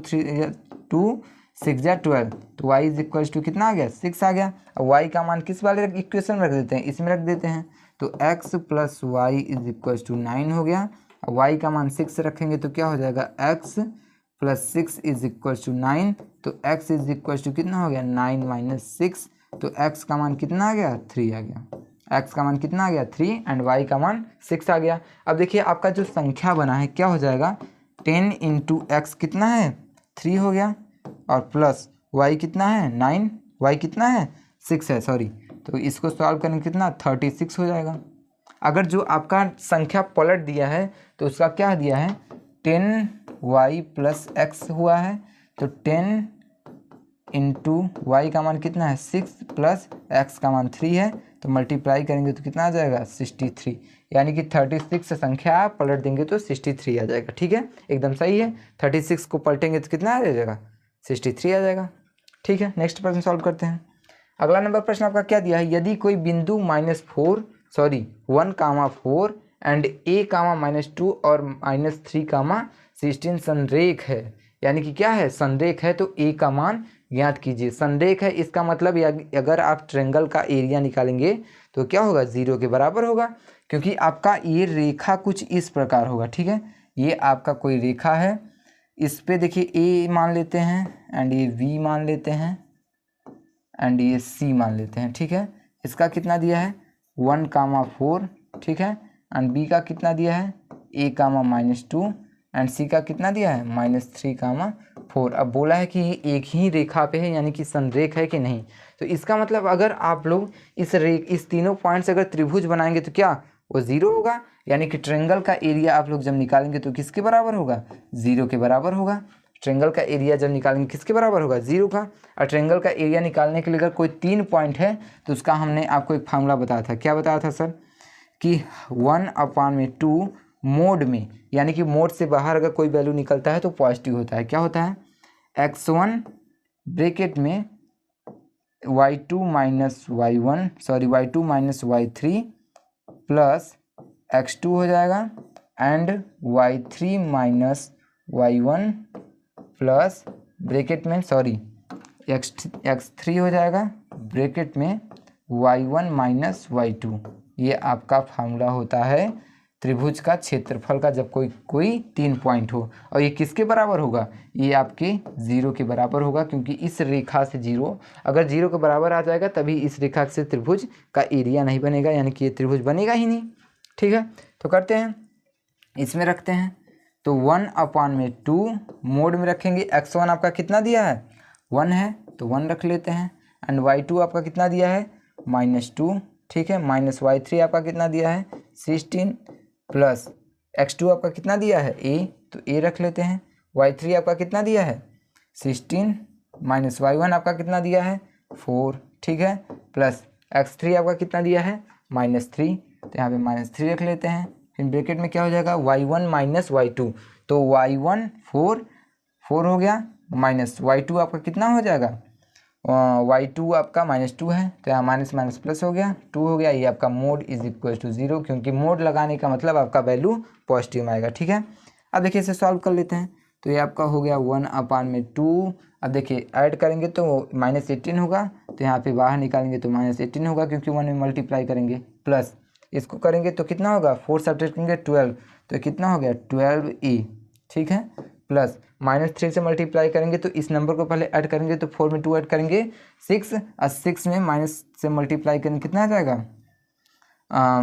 6 जा 12, तो y इज इक्वल टू कितना आ गया 6 आ गया। अब y का मान किस वाले इक्वेशन में रख देते हैं इसमें रख देते हैं तो x plus y is equal to 9 हो गया। अब y का मान 6 रखेंगे तो क्या हो जाएगा x plus 6 is equal to 9, तो x इज इक्वल टू कितना हो गया 9 माइनस 6, तो x का मान कितना आ गया 3 आ गया, x का मान कितना आ गया 3 एंड y का मान 6 आ गया। अब देखिए आपका जो संख्या बना है क्या हो जाएगा 10 इंटू एक्स कितना है 3 हो गया और प्लस y कितना है 9, y कितना है 6 है सॉरी, तो इसको सॉल्व करने कितना 36 हो जाएगा। अगर जो आपका संख्या पलट दिया है तो उसका क्या दिया है 10y प्लस एक्स हुआ है, तो 10 इंटू वाई का मान कितना है 6 प्लस एक्स का मान 3 है, तो मल्टीप्लाई करेंगे तो कितना आ जाएगा 63, यानी कि 36 से संख्या पलट देंगे तो 63 आ जाएगा। ठीक है एकदम सही है, 36 को पलटेंगे तो कितना आ जाएगा 63 आ जाएगा। ठीक है नेक्स्ट प्रश्न सॉल्व करते हैं। अगला नंबर प्रश्न आपका क्या दिया है, यदि कोई बिंदु -1, 4 एंड a, -2 और -3, 16 संरेख है, यानी कि क्या है संरेख है तो a का मान ज्ञात कीजिए। संरेख है इसका मतलब अगर आप ट्रायंगल का एरिया निकालेंगे तो क्या होगा 0 के बराबर होगा, क्योंकि आपका ये रेखा कुछ इस प्रकार होगा। ठीक है ये आपका कोई रेखा है, इस पे देखिए a मान लेते हैं एंड ये b मान लेते हैं एंड ये c मान लेते हैं। ठीक है इसका कितना दिया है 1, 4, ठीक है एंड b का कितना दिया है a, -2 एंड c का कितना दिया है -3, 4। अब बोला है कि ये एक ही रेखा पे है यानी कि संरेख है कि नहीं, तो इसका मतलब अगर आप लोग इस तीनों पॉइंट से अगर त्रिभुज बनाएंगे तो क्या वो 0 होगा, यानी कि ट्रायंगल का एरिया आप लोग जब निकालेंगे तो किसके बराबर होगा 0 के बराबर होगा। ट्रायंगल का एरिया जब निकालेंगे किसके बराबर होगा 0 का। और ट्रायंगल का एरिया निकालने के लिए अगर कोई 3 पॉइंट है तो उसका हमने आपको एक फार्मूला बताया था, क्या बताया था सर कि 1/2 मोड में, यानी कि मोड से बाहर अगर कोई वैल्यू निकलता है तो पॉजिटिव होता है। क्या होता है x1 ब्रैकेट में y2 minus y3 plus x2 हो जाएगा and y3 minus y1 plus bracket में x3 हो जाएगा ब्रैकेट में y1 माइनस y2। ये आपका फार्मूला होता है त्रिभुज का क्षेत्रफल का जब कोई 3 पॉइंट हो, और ये किसके बराबर होगा ये आपके 0 के बराबर होगा, क्योंकि इस रेखा से 0 अगर 0 के बराबर आ जाएगा तभी इस रेखा से त्रिभुज का एरिया नहीं बनेगा, यानी कि ये त्रिभुज बनेगा ही नहीं। ठीक है तो करते हैं इसमें रखते हैं तो 1/2 मोड में रखेंगे। x1 आपका कितना दिया है 1 है तो 1 रख लेते हैं एंड y2 आपका कितना दिया है -2, ठीक है माइनस y3 आपका कितना दिया है 16 प्लस x2 आपका कितना दिया है a, तो a रख लेते हैं। y3 आपका कितना दिया है 16 माइनस y1 आपका कितना दिया है 4, ठीक है प्लस x3 आपका कितना दिया है -3, तो यहाँ पे -3 रख लेते हैं। फिर ब्रैकेट में क्या हो जाएगा y1 माइनस y2, तो y1 4 हो गया माइनस y2 आपका कितना हो जाएगा y2 आपका -2 है तो यहाँ माइनस माइनस प्लस हो गया 2 हो गया। ये आपका मोड इज इक्वल टू 0, क्योंकि मोड लगाने का मतलब आपका वैल्यू पॉजिटिव में आएगा। ठीक है अब देखिए इसे सॉल्व कर लेते हैं तो ये आपका हो गया 1/2। अब देखिए ऐड करेंगे तो -18 होगा, तो यहाँ पे बाहर निकालेंगे तो -18 होगा क्योंकि 1 में मल्टीप्लाई करेंगे, प्लस इसको करेंगे तो कितना होगा 4 सब्ट्रैक्ट करेंगे 12, तो कितना हो गया 12a, ठीक है प्लस -3 से मल्टीप्लाई करेंगे तो इस नंबर को पहले ऐड करेंगे तो 4 में 2 ऐड करेंगे 6, और 6 में माइनस से मल्टीप्लाई करेंगे कितना आ जाएगा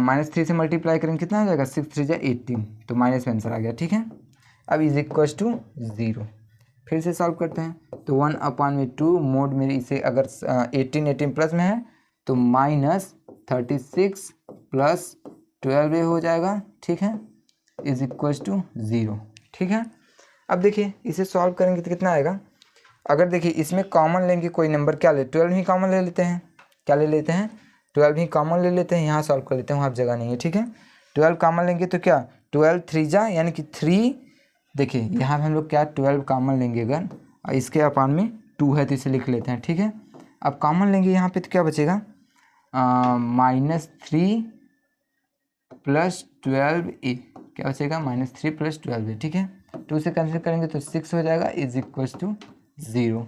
-3 से मल्टीप्लाई करेंगे कितना आ जाएगा 6 3 जा 18, तो माइनस में आंसर आ गया। ठीक है अब इज इक्वल टू 0 फिर से सॉल्व करते हैं तो 1/2 मोड में इसे अगर 18 प्लस में है तो -36 प्लस 12a हो जाएगा, ठीक है, इज इक्वल्स टू 0, ठीक है। अब देखिए इसे सॉल्व करेंगे तो कितना आएगा। अगर देखिए इसमें कॉमन लेंगे कोई नंबर, क्या ले 12 ही कॉमन ले लेते हैं, क्या ले लेते हैं 12 ही कॉमन ले लेते हैं, यहाँ सॉल्व कर लेते हैं, वहाँ जगह नहीं है, ठीक है। 12 कॉमन लेंगे तो क्या 12 3 जा यानी कि 3, देखिए यहाँ पे हम लोग क्या 12 कॉमन लेंगे अगर, और इसके अपान में 2 है तो इसे लिख लेते हैं, ठीक है। अब कॉमन लेंगे यहाँ पे तो क्या बचेगा -3 प्लस 12a, क्या बचेगा -3 प्लस 12a, ठीक है। 2 से कैंसिल करेंगे तो 6 हो जाएगा, इज इक्वल्स टू 0,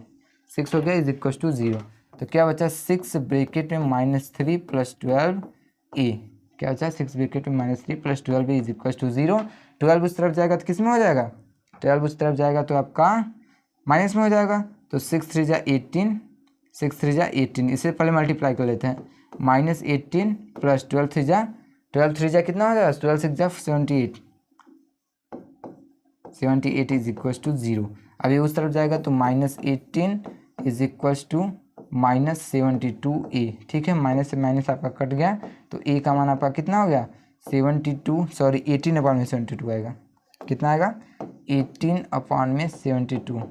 6 हो गया इज इक्वल्स टू 0। तो क्या बचा 6 ब्रैकेट में -3 प्लस 12a, क्या बचा 6 ब्रैकेट में -3 plus 12a is equals to 0। 12 उस तरफ जाएगा तो किस में हो जाएगा, 12 उस तरफ जाएगा तो आपका माइनस में हो जाएगा, तो 6 3 जा 18, 6 3 जा 18, इसे पहले मल्टीप्लाई कर लेते हैं, -18 प्लस 12 3 जा कितना हो जाएगा 12 6 जा 78, 78 इज इक्वल्स टू 0। अभी उस तरफ जाएगा तो -18 इज इक्वल्स टू -72a, ठीक है। माइनस से माइनस आपका कट गया तो a का मान आपका कितना हो गया 72, सॉरी 18/72 आएगा, कितना आएगा 18/72,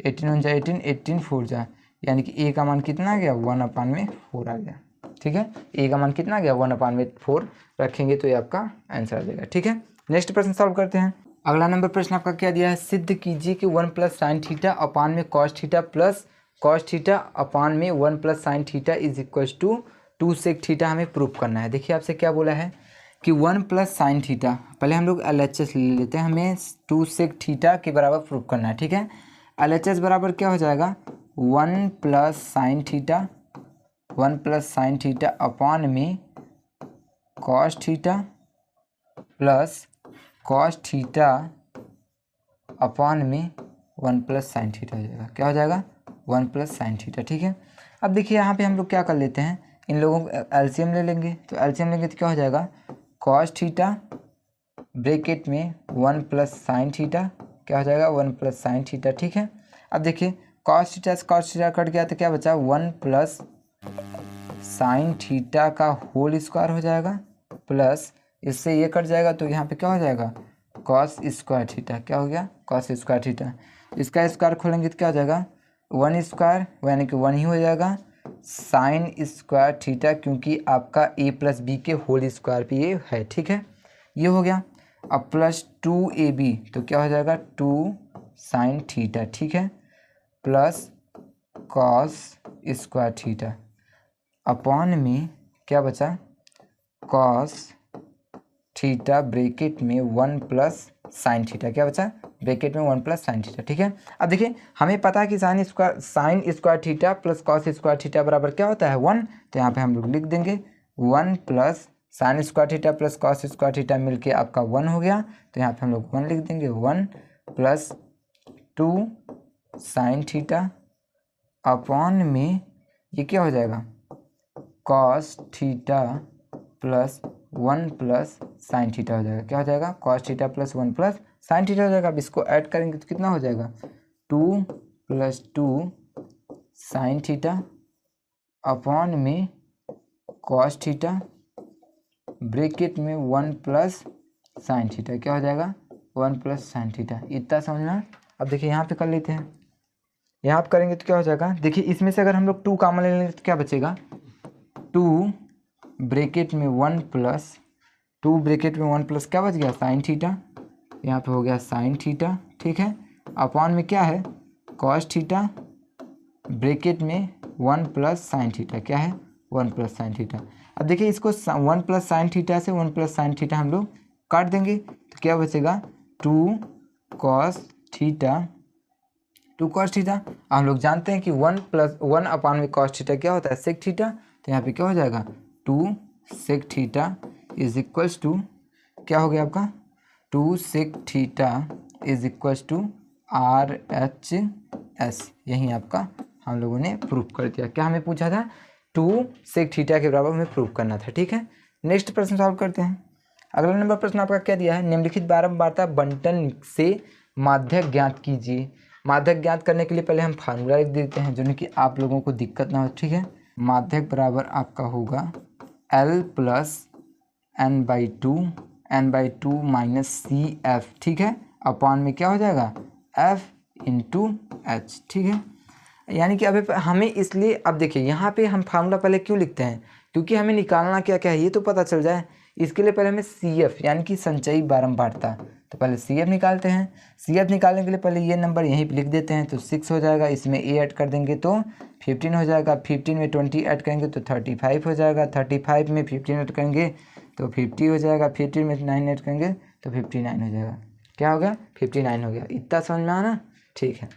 18 जा 18, 18 4 जा, यानी कि a का मान कितना आ गया 1/4 आ गया, ठीक है। a का मान कितना आ गया 1/4 रखेंगे तो ये आपका आंसर आ जाएगा, ठीक है। नेक्स्ट प्रश्न सॉल्व करते हैं। अगला नंबर प्रश्न आपका क्या दिया है, सिद्ध कीजिए कि 1 प्लस साइन थीटा अपान में cos theta plus cos theta upon में 1 plus sine theta is equals to 2 sec theta हमें प्रूफ करना है। देखिए आपसे क्या बोला है कि 1 प्लस साइन थीटा, पहले हम लोग LHS ले लेते हैं, हमें 2 सेक थीटा के बराबर प्रूफ करना है, ठीक है। LHS बराबर क्या हो जाएगा 1 plus sine theta, 1 plus sine theta upon में cos theta plus cos theta upon में 1 प्लस साइन थीटा हो जाएगा, क्या हो जाएगा 1 प्लस साइन थीटा, ठीक है। अब देखिए यहाँ पे हम लोग क्या कर लेते हैं, इन लोगों को एलसीएम ले लेंगे, तो एलसीएम लेंगे तो क्या हो जाएगा कॉस थीटा ब्रैकेट में 1 प्लस साइन थीटा, क्या हो जाएगा 1 प्लस साइन थीटा, ठीक है। अब देखिए कॉस थीटा से कॉस थीटा कट गया तो क्या बचा 1 प्लस साइन थीटा का होल स्क्वायर हो जाएगा, प्लस इससे ये कट जाएगा तो यहाँ पे क्या हो जाएगा कॉस स्क्वायर थीटा, क्या हो गया कॉस स्क्वायर थीटा। इसका स्क्वायर खोलेंगे तो क्या हो जाएगा 1 स्क्वायर यानी कि 1 ही हो जाएगा, साइन स्क्वायर थीटा क्योंकि आपका a प्लस बी के होल स्क्वायर पे ये है, ठीक है, ये हो गया। अब प्लस 2ab तो क्या हो जाएगा 2 साइन थीटा, ठीक है, plus cos square theta upon में क्या बचा कॉस थीटा ब्रैकेट में 1 प्लस साइन थीटा, क्या बचा ब्रैकेट में 1 प्लस साइन थीटा, ठीक है। अब देखिए हमें पता है कि sine square theta plus cos square theta बराबर क्या होता है 1, तो यहाँ पे हम लोग लिख देंगे 1 plus sine square theta plus cos square theta मिलके आपका 1 हो गया, तो यहाँ पे हम लोग 1 लिख देंगे, 1 प्लस 2 साइन थीटा अपॉन में ये क्या हो जाएगा cos theta plus 1 plus sine theta हो जाएगा, क्या हो जाएगा cos theta plus 1 plus sine theta हो जाएगा। अब इसको ऐड करेंगे तो कितना हो जाएगा 2 प्लस 2 साइन थीटा अपॉन में कॉस थीटा ब्रैकेट में 1 प्लस साइन थीटा, क्या हो जाएगा 1 प्लस साइन थीटा, इतना समझना। अब देखिए यहाँ पे कर लेते हैं, यहाँ पे करेंगे तो क्या हो जाएगा, देखिए इसमें से अगर हम लोग 2 कॉमन ले लेंगे तो क्या बचेगा 2 ब्रैकेट में 1 प्लस 2 ब्रैकेट में 1 प्लस क्या बच गया साइन थीटा, यहाँ पे हो गया साइन थीटा, ठीक है, अपॉन में क्या है कॉस थीटा ब्रैकेट में 1 प्लस साइन थीटा, क्या है 1 प्लस साइन थीटा। अब देखिए इसको 1 प्लस साइन थीटा से 1 प्लस साइन थीटा हम लोग काट देंगे तो क्या बचेगा 2 कॉस थीटा, 2 कॉस थीटा। हम लोग जानते हैं कि 1 प्लस 1 अपान में कॉस थीटा क्या होता है सेक थीटा, तो यहाँ पे क्या हो जाएगा 2 sec theta is equals to क्या हो गया आपका 2 sec theta is equals to RHS, यही आपका हम लोगों ने प्रूफ कर दिया। क्या हमें पूछा था 2 सेक थीटा के बराबर हमें प्रूफ करना था, ठीक है। नेक्स्ट प्रश्न सॉल्व करते हैं। अगला नंबर प्रश्न आपका क्या दिया है, निम्नलिखित बारंबारता बंटन से माध्यक ज्ञात कीजिए। माध्यक ज्ञात करने के लिए पहले हम फार्मूला लिख देते हैं जो कि आप लोगों को दिक्कत ना हो, ठीक है। माध्यक बराबर आपका होगा L plus n/2 minus C F, ठीक है, अपॉन में क्या हो जाएगा F इंटू एच, ठीक है। यानी कि अब हमें इसलिए अब देखिए यहाँ पे हम फार्मूला पहले क्यों लिखते हैं, क्योंकि हमें निकालना क्या क्या है ये तो पता चल जाए। इसके लिए पहले हमें सी एफ यानी कि संचयी बारंबारता, तो पहले सी एफ निकालते हैं। सी एफ निकालने के लिए पहले ये नंबर यहीं पे लिख देते हैं, तो 6 हो जाएगा, इसमें ए ऐड कर देंगे तो 15 हो जाएगा, 15 में 20 ऐड करेंगे तो 35 हो जाएगा, 35 में 15 ऐड करेंगे तो 50 हो जाएगा, 50 में 9 ऐड करेंगे तो 59 हो जाएगा। क्या हो गया 59 हो गया। इतना समझ में आना, ठीक है।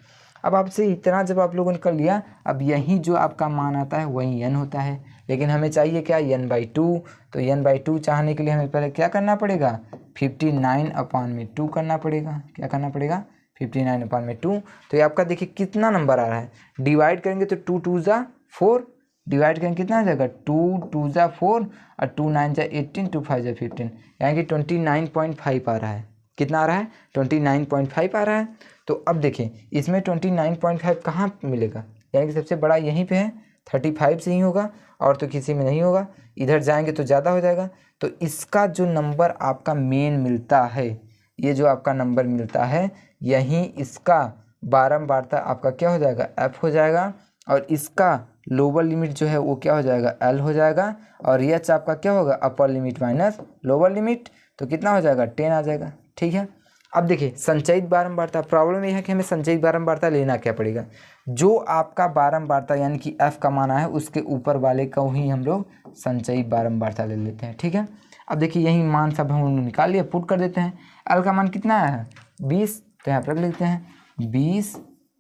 अब आपसे इतना जब आप लोगों ने कर लिया, अब यहीं जो आपका मान आता है वहीं n होता है, लेकिन हमें चाहिए क्या n/2, तो n/2 चाहने के लिए हमें पहले क्या करना पड़ेगा 59/2 करना पड़ेगा। क्या करना पड़ेगा 59/2। तो ये आपका देखिए कितना नंबर आ रहा है, डिवाइड करेंगे तो 2 2 ज़ा 4, डिवाइड करेंगे कितना आ जाएगा 2 2 ज़ा 4 और 2 9 ज़ा 18, 2 5 ज़ा 15, यानी कि 29.5 आ रहा है। कितना आ रहा है 29.5 आ रहा है। तो अब देखिए इसमें 29.5 कहाँ मिलेगा, यानी कि सबसे बड़ा यहीं पे है, 35 से ही होगा और तो किसी में नहीं होगा, इधर जाएंगे तो ज़्यादा हो जाएगा। तो इसका जो नंबर आपका मेन मिलता है, ये जो आपका नंबर मिलता है, यहीं इसका बारंबारता आपका क्या हो जाएगा f हो जाएगा, और इसका लोअर लिमिट जो है वो क्या हो जाएगा l हो जाएगा, और एच आपका क्या होगा upper limit minus lower limit, तो कितना हो जाएगा 10 आ जाएगा, ठीक है। अब देखिए संचयित बारंबारता, प्रॉब्लम यह है कि हमें संचयित बारंबारता लेना क्या पड़ेगा, जो आपका बारंबारता यानी कि f का मान है उसके ऊपर वाले को ही हम लोग संचयित बारंबारता ले लेते हैं, ठीक है। अब देखिए यही मान सब हम निकाल लिए, पुट कर देते हैं। l का मान कितना है 20, तो यहाँ पर रख लेते हैं 20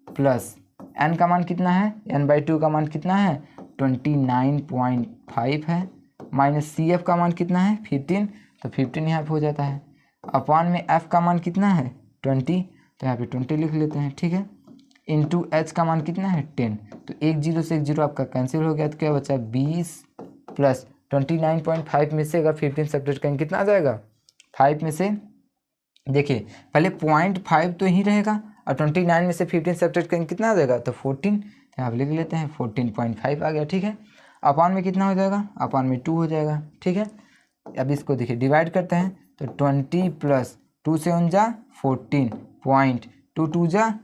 प्लस n का मान कितना है n/2 का मान कितना है 29.5 है, माइनस सी एफ का मान कितना है 15, तो 15 यहाँ पे हो जाता है, अपॉन में f का मान कितना है 20, तो यहाँ पे 20 लिख लेते हैं, ठीक है, इंटू h का मान कितना है 10, तो एक जीरो से एक जीरो आपका कैंसिल हो गया, तो क्या बचा 20 प्लस 29.5 में से अगर 15 सब्ट्रैक्ट करेंगे कितना आ जाएगा 5 में से, देखिए पहले 0.5 तो ही रहेगा और 29 में से 15 सब्ट्रैक्ट करेंगे कितना आ जाएगा तो 14, तो यहाँ लिख लेते हैं 14.5 आ गया, ठीक है। अपॉन में कितना हो जाएगा अपॉन में 2 हो जाएगा, ठीक है। अब इसको देखिए डिवाइड करते हैं तो 20 प्लस 2 से 1 जा 14 पॉइंट 2 2 जा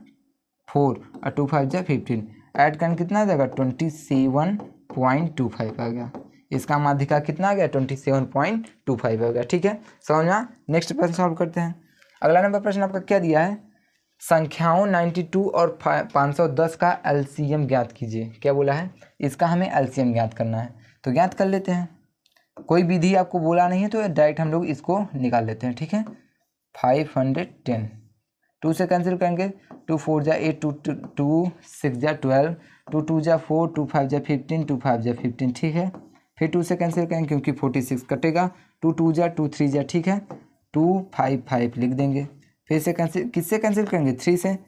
4 और 2 5 जा 15, ऐड करने कितना आ जाएगा 27.25 आ गया। इसका माध्यिका कितना आ गया 27.25 हो गया, ठीक है, समझ में। नेक्स्ट प्रश्न सॉल्व करते हैं। अगला नंबर प्रश्न आपका क्या दिया है, संख्याओं 92 और 510 का एलसीएम ज्ञात कीजिए। क्या बोला है, इसका हमें एलसीएम ज्ञात करना है, तो ज्ञात कर लेते हैं। कोई विधि आपको बोला नहीं है तो डायरेक्ट हम लोग इसको निकाल लेते हैं, ठीक है। 510, 2 से कैंसिल करेंगे, 2 4 जा 8, 2 6 जा 12, 2 2 जा 4, 2 5 जा 15, 2 5 जा 15, ठीक है। फिर 2 से कैंसिल करेंगे क्योंकि 46 कटेगा, 2 2 जा 2 3 जा, ठीक है, 2 5 5 लिख देंगे। फिर से कैंसिल, किससे कैंसिल करेंगे 3 से,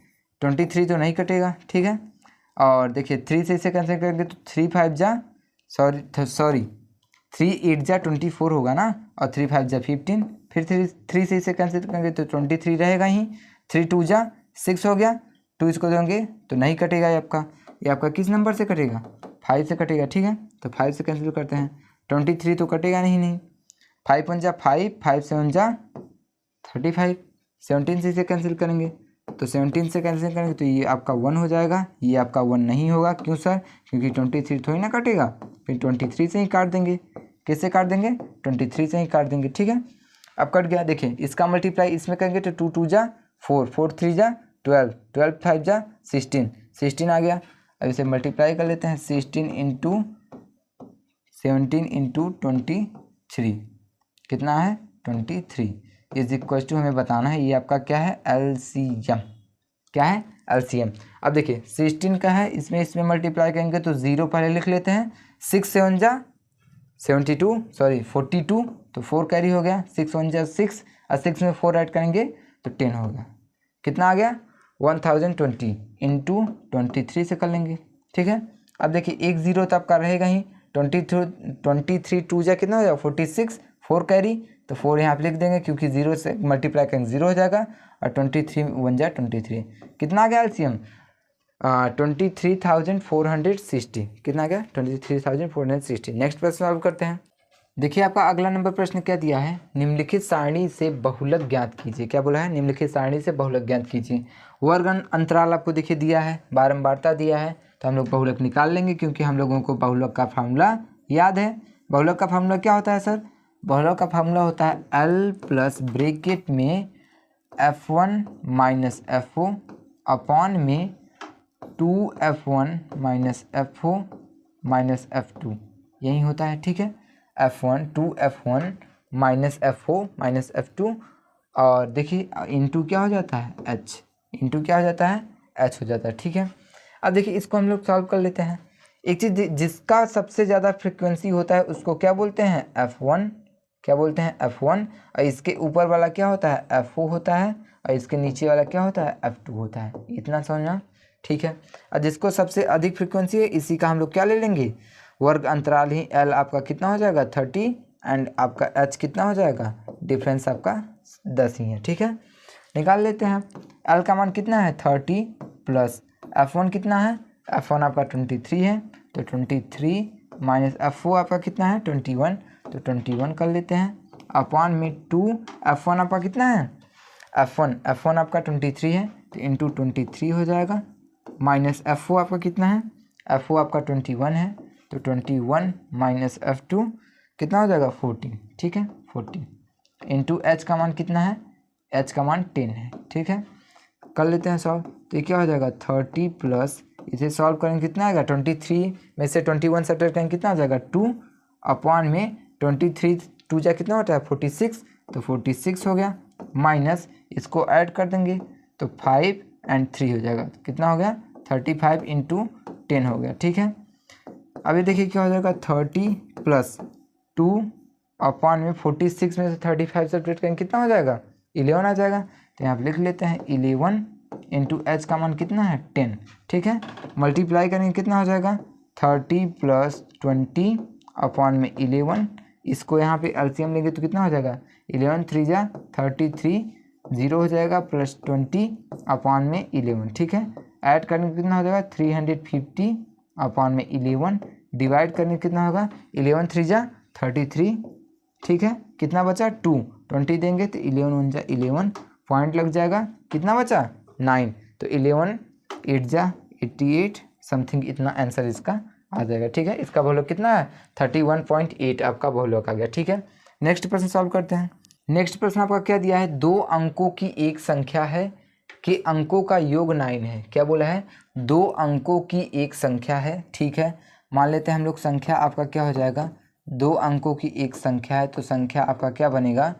23 तो नहीं कटेगा, ठीक है। और देखिए 3 से इसे कैंसिल करेंगे तो 3 5 जा सॉरी 3 8 जा 24 होगा ना, और 3 5 जा 15, फिर 3 से इसे कैंसिल करेंगे तो 23 रहेगा ही, 3 2 जा 6 हो गया, 2 इसको देंगे तो नहीं कटेगा, ये आपका किस नंबर से कटेगा 5 से कटेगा, ठीक है। तो 5 से कैंसिल करते हैं, 23 तो कटेगा नहीं, 5 1 जा 5, 5 7 जा 35, 17 से इसे कैंसिल करेंगे तो 17 से कैंसिल करेंगे तो ये आपका 1 हो जाएगा, ये आपका 1 नहीं होगा, क्यों सर, क्योंकि 23 थोड़ी ना कटेगा, फिर 23 से ही काट देंगे, किससे काट देंगे 23 से ही काट देंगे, ठीक है। अब कट गया, देखिए इसका मल्टीप्लाई इसमें करेंगे तो 2 2 जा 4, 4 3 जा 12, 12 5 जा 16, 16 आ गया। अब इसे मल्टीप्लाई कर लेते हैं, 16 इंटू 17 इंटू 23 कितना है 23 इज इक्वल टू, हमें बताना है ये आपका क्या है एलसीएम, क्या है एलसीएम। अब देखिए 16 का है, इसमें मल्टीप्लाई करेंगे तो 0 पहले लिख लेते हैं, 6 7 जा 72 सॉरी 42, तो 4 कैरी हो गया, 6 1 जा 6 और 6 में 4 ऐड करेंगे तो 10 होगा, कितना आ गया 1020 इंटू 23 से कर लेंगे, ठीक है। अब देखिए एक जीरो तो आपका रहेगा ही, 23 2 जा कितना हो जाएगा 46, 4 कैरी तो 4 यहाँ पे लिख देंगे क्योंकि 0 से मल्टीप्लाई करेंगे 0 हो जाएगा, और 23 1 जा 23, कितना आ गया एलसीएम 23,460 कितना आ गया 23,460। नेक्स्ट प्रश्न सॉल्व करते हैं। देखिए आपका अगला नंबर प्रश्न क्या दिया है, निम्नलिखित सारणी से बहुलक ज्ञात कीजिए। क्या बोला है, निम्नलिखित सारणी से बहुलक ज्ञात कीजिए। वर्ग अंतराल आपको देखिए दिया है, बारंबारता दिया है, तो हम लोग बहुलक निकाल लेंगे क्योंकि हम लोगों को बहुलक का फार्मूला याद है। बहुलक का फार्मूला क्या होता है सर, बहुलक का फार्मूला होता है L प्लस ब्रैकेट में F1 माइनस FO अपॉन में 2F1 minus FO minus F2, यही होता है। ठीक है, F1 2F1 minus FO minus F2, और देखिए इंटू क्या हो जाता है H, इंटू क्या हो जाता है H हो जाता है। ठीक है, अब देखिए इसको हम लोग सॉल्व कर लेते हैं। एक चीज़ जिसका सबसे ज़्यादा फ्रिक्वेंसी होता है उसको क्या बोलते हैं F1, क्या बोलते हैं F1, और इसके ऊपर वाला क्या होता है FO होता है, और इसके नीचे वाला क्या होता है F2 होता है। इतना समझना। ठीक है, और जिसको सबसे अधिक फ्रिक्वेंसी है इसी का हम लोग क्या ले लेंगे, वर्ग अंतराल ही L आपका कितना हो जाएगा 30, एंड आपका H कितना हो जाएगा, डिफरेंस आपका 10 ही है। ठीक है, निकाल लेते हैं। L का मान कितना है 30 प्लस F1 कितना है, F1 आपका 23 है, तो 23 माइनस FO आपका कितना है 21, तो 21 कर लेते हैं, अपॉन में 2 F1 आपका कितना है, F1 आपका 23 है, तो इंटू 23 हो जाएगा, माइनस FO आपका कितना है, FO आपका 21 है, तो 21 माइनस F2 कितना हो जाएगा 14। ठीक है, 14 इंटू H का मान कितना है, H का मान 10 है। ठीक है, कर लेते हैं सॉल्व, तो ये क्या हो जाएगा 30 प्लस, इसे सॉल्व करेंगे कितना आएगा 23 में से 21 सब्ट्रैक्ट करेंगे कितना हो जाएगा 2, अपॉन में 23 2 जा कितना होता है 46, तो 46 हो गया, माइनस इसको ऐड कर देंगे तो 5 एंड 3 हो जाएगा, तो कितना हो गया 35 इंटू 10 हो गया। ठीक है, अभी देखिए क्या हो जाएगा 30 प्लस 2 अपॉन में 46 में से 35 सब्ट्रैक्ट करेंगे कितना हो जाएगा 11 आ जाएगा, तो यहाँ पे लिख लेते हैं 11 इंटू H का मान कितना है 10। ठीक है, मल्टीप्लाई करेंगे कितना हो जाएगा 30 प्लस 20 अपॉन में 11, इसको यहाँ पे एलसीएम लेंगे तो कितना हो जाएगा 11 3 जा 33, 0 हो जाएगा, प्लस 20 अपॉन में 11। ठीक है, ऐड करने का कितना हो जाएगा 350 अपॉन में 11, डिवाइड करने का कितना होगा 11 3 जा 33। ठीक है, कितना बचा 2, 20 देंगे तो 11 1 जा 11, पॉइंट लग जाएगा, कितना बचा 9, तो 11 8 जा 88 समथिंग, इतना आंसर इसका आ जाएगा। ठीक है, इसका बहुलक कितना है 31.8 आपका बहुलक आ गया। ठीक है, नेक्स्ट प्रश्न सॉल्व करते हैं। नेक्स्ट प्रश्न आपका क्या दिया है, 2 अंकों की एक संख्या है कि अंकों का योग 9 है। क्या बोला है, 2 अंकों की एक संख्या है। ठीक है, मान लेते हैं हम लोग संख्या आपका क्या हो जाएगा, 2 अंकों की एक संख्या है, तो संख्या आपका क्या बनेगा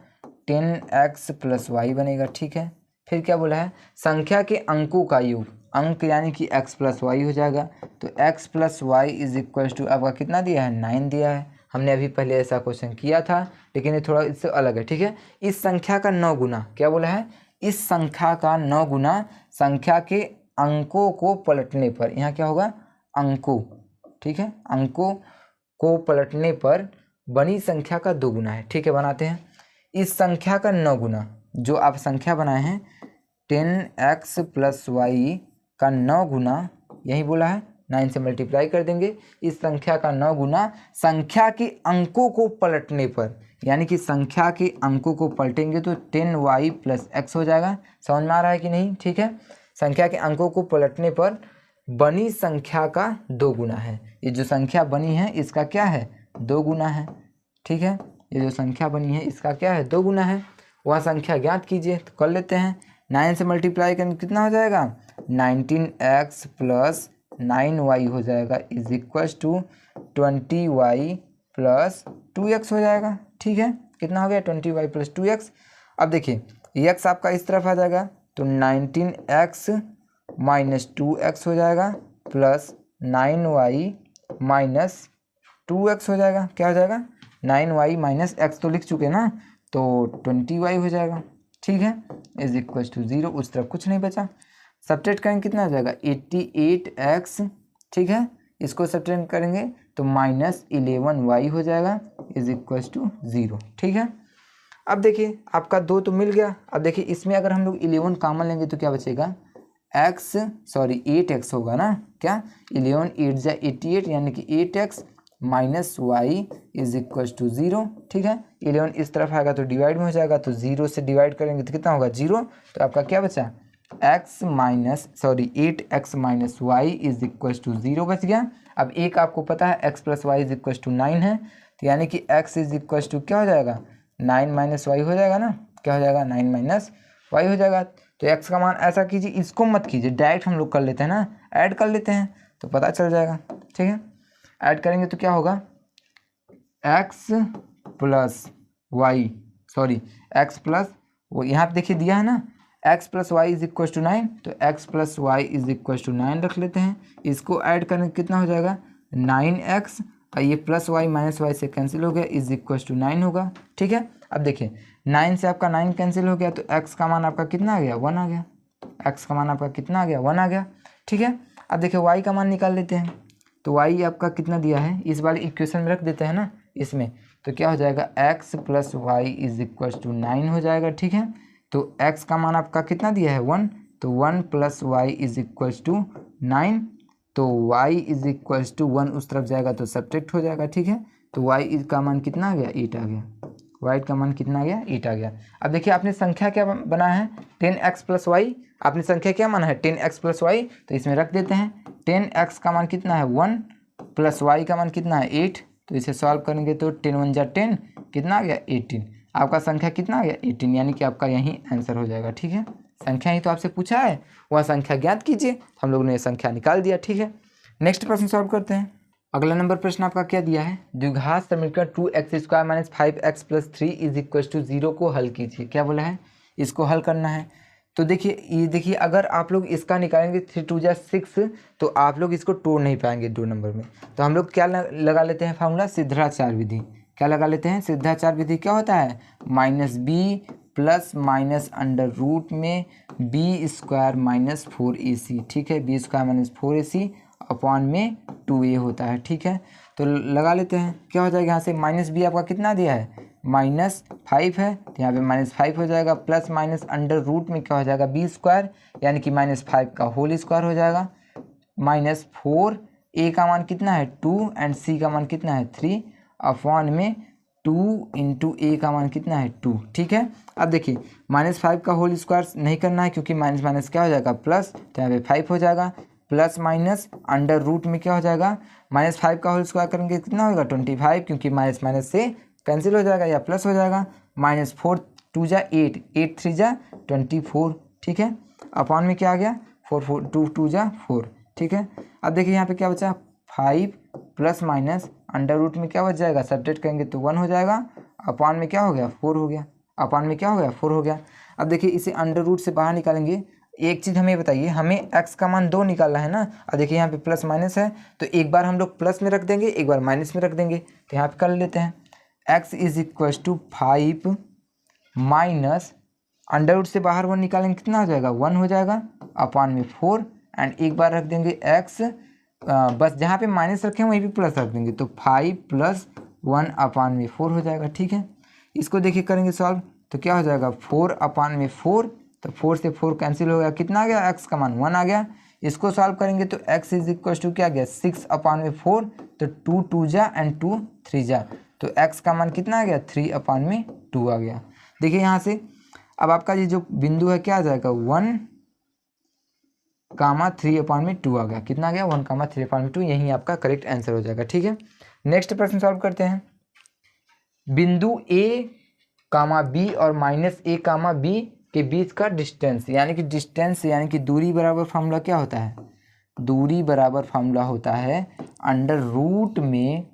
10x प्लस वाई बनेगा। ठीक है, फिर क्या बोला है, संख्या के अंकों का योग, अंक यानी कि x प्लस वाई हो जाएगा, तो x plus y is equal to आपका कितना दिया है 9 दिया है। हमने अभी पहले ऐसा क्वेश्चन किया था, लेकिन ये थोड़ा इससे अलग है। ठीक है, इस संख्या का 9 गुना, क्या बोला है, इस संख्या का 9 गुना संख्या के अंकों को पलटने पर, यहाँ क्या होगा अंकों, ठीक है, अंकों को पलटने पर बनी संख्या का 2 गुना है। ठीक है, बनाते हैं। इस संख्या का 9 गुना, जो आप संख्या बनाए हैं 10x प्लस वाई का 9 गुना, यही बोला है 9 से मल्टीप्लाई कर देंगे, इस संख्या का 9 गुना संख्या के अंकों को पलटने पर, यानी कि संख्या के अंकों को पलटेंगे तो 10y प्लस x हो जाएगा। समझ में आ रहा है कि नहीं। ठीक है, संख्या के अंकों को पलटने पर बनी संख्या का 2 गुना है। ये जो संख्या बनी है इसका क्या है 2 गुना है। ठीक है, ये जो संख्या बनी है इसका क्या है 2 गुना है। वह संख्या ज्ञात कीजिए, तो कर लेते हैं। 9 से मल्टीप्लाई करेंगे कितना हो जाएगा 19x प्लस 9y हो जाएगा, is equal to 20y plus 2x हो जाएगा। ठीक है, कितना हो गया 20y प्लस 2x। अब देखिए x आपका इस तरफ आ जाएगा, तो 19x माइनस 2x हो जाएगा, प्लस 9y माइनस 2x हो जाएगा। क्या हो जाएगा 9y माइनस x तो लिख चुके ना, तो 20y हो जाएगा। ठीक है, इज इक्वल टू 0, उस तरफ कुछ नहीं बचा। सब्ट्रैक्ट करेंगे कितना हो जाएगा 88x। ठीक है, इसको सब्ट्रैक्ट करेंगे तो माइनस 11y हो जाएगा, इज इक्वल टू 0। ठीक है, अब देखिए आपका 2 तो मिल गया। अब देखिए इसमें अगर हम लोग 11 कॉमन लेंगे तो क्या बचेगा 8x होगा ना, क्या 11 8 जा 88 यानी कि 8x minus Y is equal to 0। ठीक है, 11 इस तरफ आएगा तो डिवाइड में हो जाएगा, तो 0 से डिवाइड करेंगे तो कितना होगा 0। तो आपका क्या बचा 8x minus Y is equal to 0 बच गया। अब एक आपको पता है x plus y is equal to 9 है, तो यानी कि x इज इक्वल टू क्या हो जाएगा 9 माइनस वाई हो जाएगा ना, क्या हो जाएगा 9 माइनस वाई हो जाएगा। तो x का मान ऐसा कीजिए, इसको मत कीजिए, डायरेक्ट हम लोग कर लेते हैं ना, ऐड कर लेते हैं तो पता चल जाएगा। ठीक है, ऐड करेंगे तो क्या होगा x प्लस वो यहाँ पे देखिए दिया है ना x plus y is equal to 9, तो x plus y is equal to 9 रख लेते हैं। इसको ऐड करने कितना हो जाएगा 9x, और ये प्लस वाई माइनस वाई से कैंसिल हो गया इज इक्वल टू 9 होगा। ठीक है, अब देखिए 9 से आपका 9 कैंसिल हो गया, तो x का मान आपका कितना आ गया 1 आ गया, x का मान आपका कितना आ गया 1 आ गया। ठीक है, अब देखिए y का मान निकाल लेते हैं, तो y आपका कितना दिया है इस वाले इक्वेशन में रख देते हैं ना इसमें, तो क्या हो जाएगा x plus y is equal to 9 हो जाएगा। ठीक है, तो x का मान आपका कितना दिया है 1, तो 1 plus y is equal to 9, तो y इज इक्वल टू 1 उस तरफ जाएगा तो सब्ट्रैक्ट हो जाएगा। ठीक है, तो y का मान कितना आ गया 8 आ गया, y का मान कितना आ गया 8 आ गया। अब देखिए आपने संख्या क्या बना है 10x प्लस वाई, आपने संख्या क्या माना है 10x प्लस वाई, तो इसमें रख देते हैं 10x का मान कितना है 1 प्लस y का मान कितना है 8, तो इसे सॉल्व करेंगे तो 10 1 जा 10 कितना आ गया 18, आपका संख्या कितना आ गया 18, यानी कि आपका यही आंसर हो जाएगा। ठीक है, संख्या ही तो आपसे पूछा है, वह संख्या ज्ञात कीजिए, हम लोग ने संख्या निकाल दिया। ठीक है, नेक्स्ट प्रश्न सॉल्व करते हैं। अगला नंबर प्रश्न आपका क्या दिया है, द्विघात समीकरण 2x² minus 5x plus 3 is equal to 0 को हल कीजिए। क्या बोला है, इसको हल करना है। तो देखिए अगर आप लोग इसका निकालेंगे 3 2 जा 6, तो आप लोग इसको तोड़ नहीं पाएंगे 2 नंबर में, तो हम लोग क्या लगा लेते हैं फार्मूला सिद्धाचार विधि। क्या लगा लेते हैं सिद्धाचार विधि, क्या होता है minus B plus minus under root में b² माइनस 4ac। ठीक है, b² माइनस 4ac अपॉन में 2a होता है। ठीक है, तो लगा लेते हैं, क्या हो जाएगा यहाँ से माइनस बी आपका कितना दिया है -5 है, तो यहाँ पे -5 हो जाएगा, प्लस माइनस अंडर रूट में क्या हो जाएगा b² यानी कि -5 का होल स्क्वायर हो जाएगा, -4 a का मान कितना है 2 एंड c का मान कितना है 3 अपॉन में 2 इंटू a का मान कितना है 2। ठीक है, अब देखिए -5 का होल स्क्वायर नहीं करना है क्योंकि माइनस माइनस क्या हो जाएगा प्लस, तो यहाँ पे 5 हो जाएगा, प्लस माइनस अंडर रूट में क्या हो जाएगा -5 का होल स्क्वायर करेंगे कितना होगा 25, क्योंकि माइनस माइनस से कैंसिल हो जाएगा या प्लस हो जाएगा, -4 2 जा 8 8 3 जा 24। ठीक है, अपॉन में क्या आ गया 4 4 2 2 जा 4। ठीक है, अब देखिए यहाँ पे क्या बचा 5 प्लस माइनस अंडर रूट में क्या बच जाएगा, सब्ट्रैक्ट करेंगे तो 1 हो जाएगा, अपॉन में क्या हो गया 4 हो गया, अपॉन में क्या हो गया 4 हो गया। अब देखिए इसे अंडर रूट से बाहर निकालेंगे, एक चीज़ हमें बताइए, हमें x का मान 2 निकालना है ना, और देखिए यहाँ पे प्लस माइनस है, तो एक बार हम लोग प्लस में रख देंगे एक बार माइनस में रख देंगे, तो यहाँ पे कर लेते हैं x is equal to 5 minus under root से बाहर 1 निकालेंगे कितना हो जाएगा 1 हो जाएगा, अपॉन में 4 एंड एक बार रख देंगे x, बस जहाँ पे माइनस रखें वहीं पे प्लस रख देंगे, तो 5 प्लस 1 अपॉन में 4 हो जाएगा। ठीक है, इसको देखिए करेंगे सॉल्व, तो क्या हो जाएगा 4 अपॉन में 4, तो 4 से 4 कैंसिल हो गया, कितना आ गया x का मान 1 आ गया। इसको सॉल्व करेंगे तो x इज इक्वल टू क्या गया 6 अपॉन में 4, तो 2 2 जा एंड 2 3 जा, तो x का मान कितना आ गया 3 अपॉन में 2 आ गया। देखिए यहाँ से अब आपका ये जो बिंदु है क्या आ जाएगा 1 कामा 3 अपॉन में 2 आ गया, कितना आ गया 1 कामा 3 अपॉन में 2, यही आपका करेक्ट आंसर हो जाएगा। ठीक है, नेक्स्ट प्रश्न सॉल्व करते हैं। बिंदु a कामा b और -a कामा b के बीच का डिस्टेंस, यानी कि दूरी बराबर फार्मूला क्या होता है, दूरी बराबर फार्मूला होता है अंडर रूट में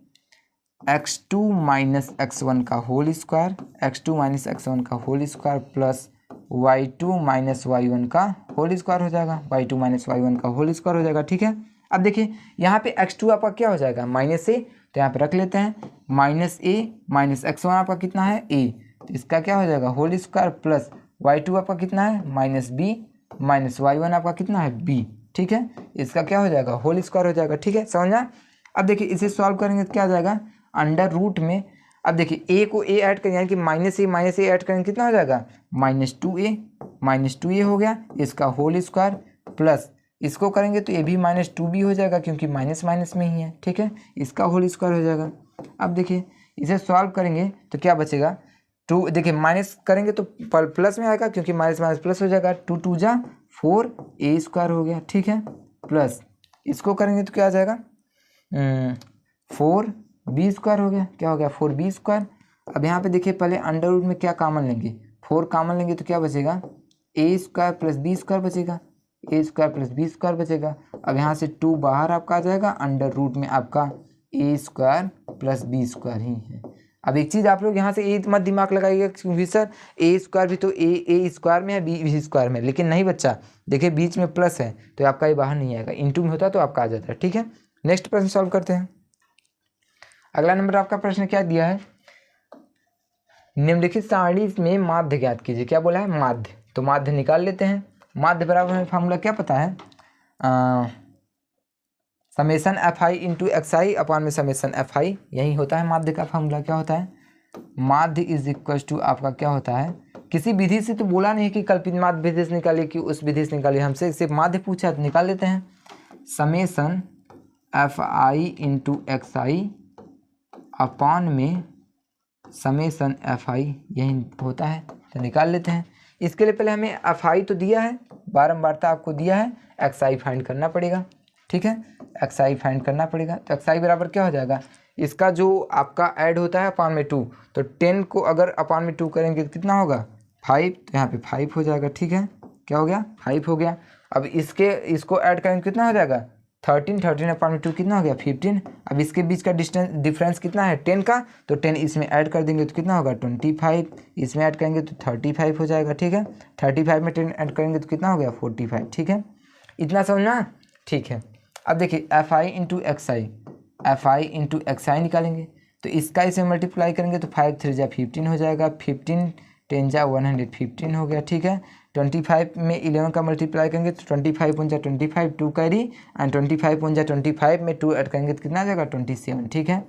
x2 माइनस x1 का whole square, x2 minus x1 का whole square plus y2 minus y1 का होल स्क्वायर हो जाएगा, y2 माइनस y1 का होल स्क्वायर हो जाएगा। ठीक है, अब देखिए यहाँ पे x2 आपका क्या हो जाएगा -a, तो यहाँ पे रख लेते हैं -a माइनस x1 आपका कितना है a, तो इसका क्या हो जाएगा होल स्क्वायर प्लस y2 आपका कितना है -b माइनस y1 आपका कितना है b। ठीक है, इसका क्या हो जाएगा होल स्क्वायर हो जाएगा। ठीक है, समझा। अब देखिए इसे सॉल्व करेंगे तो क्या आ जाएगा अंडर रूट में, अब देखिए a को a ऐड करें यानी कि -a ऐड करेंगे कितना हो जाएगा -2a हो गया, इसका होल स्क्वायर प्लस इसको करेंगे तो ये भी -2b हो जाएगा क्योंकि माइनस माइनस में ही है, ठीक है, इसका होल स्क्वायर हो जाएगा। अब देखिए इसे सॉल्व करेंगे तो क्या बचेगा, 2 देखिए माइनस करेंगे तो प्लस में आएगा क्योंकि माइनस माइनस प्लस हो जाएगा, 2 2 जा 4a² हो गया, ठीक है, प्लस इसको करेंगे तो क्या आ जाएगा 4b² हो गया, क्या हो गया 4b²। अब यहाँ पे देखिए पहले अंडर रूट में क्या कॉमन लेंगे, 4 कॉमन लेंगे तो क्या बचेगा a² प्लस b² बचेगा, a² प्लस b² बचेगा। अब यहाँ से 2 बाहर आपका आ जाएगा, अंडर रूट में आपका a² प्लस b² ही है। अब एक चीज़ आप लोग यहाँ से ए मत दिमाग लगाइएगा क्योंकि सर a² भी तो a² में है b² में, लेकिन नहीं बच्चा, देखिए बीच में प्लस है तो आपका ये बाहर नहीं आएगा, इनटू में होता तो आपका आ जाता है, ठीक है। नेक्स्ट प्रश्न सॉल्व करते हैं। अगला नंबर आपका प्रश्न क्या दिया है, निम्नलिखित सारणी में माध्य ज्ञात कीजिए। क्या बोला है माध्य, तो माध्य निकाल लेते हैं। माध्य बराबर हमें फार्मूला क्या पता है, summation F I into X I upon में समेसन एफ आई, यही होता है माध्य का फार्मूला। क्या होता है माध्य इज इक्वल टू आपका क्या होता है, किसी विधि से तो बोला नहीं कि कल्पित माध्य विधि से निकालिए कि उस विधि से निकालिए, हमसे सिर्फ माध्य पूछा है तो निकाल लेते हैं। Summation F I into X I upon में समेसन एफ आई, यही होता है तो निकाल लेते हैं। इसके लिए पहले हमें एफ आई तो दिया है, बारंबारता आपको दिया है, एक्स आई फाइंड करना पड़ेगा, ठीक है, एक्स आई फाइंड करना पड़ेगा। तो एक्स आई बराबर क्या हो जाएगा, इसका जो आपका ऐड होता है अपॉन में 2, तो 10 को अगर अपॉन में 2 करेंगे तो कितना होगा 5, तो यहाँ पे 5 हो जाएगा, ठीक है, क्या हो गया 5 हो गया। अब इसको ऐड करेंगे कितना हो जाएगा 13 अपॉन में 2 कितना हो गया 15। अब इसके बीच का डिफरेंस कितना है 10 का, तो 10 इसमें ऐड कर देंगे तो कितना होगा 25, इसमें ऐड करेंगे तो 35 हो जाएगा, ठीक है, 35 में 10 ऐड करेंगे तो कितना हो गया 45, ठीक है, इतना समझना, ठीक है। अब देखिए F I into X I, F I into X I निकालेंगे तो इसका इसे मल्टीप्लाई करेंगे तो 5 3 जा 15 हो जाएगा, 15 10 जा 115 हो गया, ठीक है। 25 में 11 का मल्टीप्लाई करेंगे तो 25 1 जा 25, 2 कैरी एंड 25 1 जा 25 में 2 ऐड करेंगे तो कितना आ जाएगा 27, ठीक है।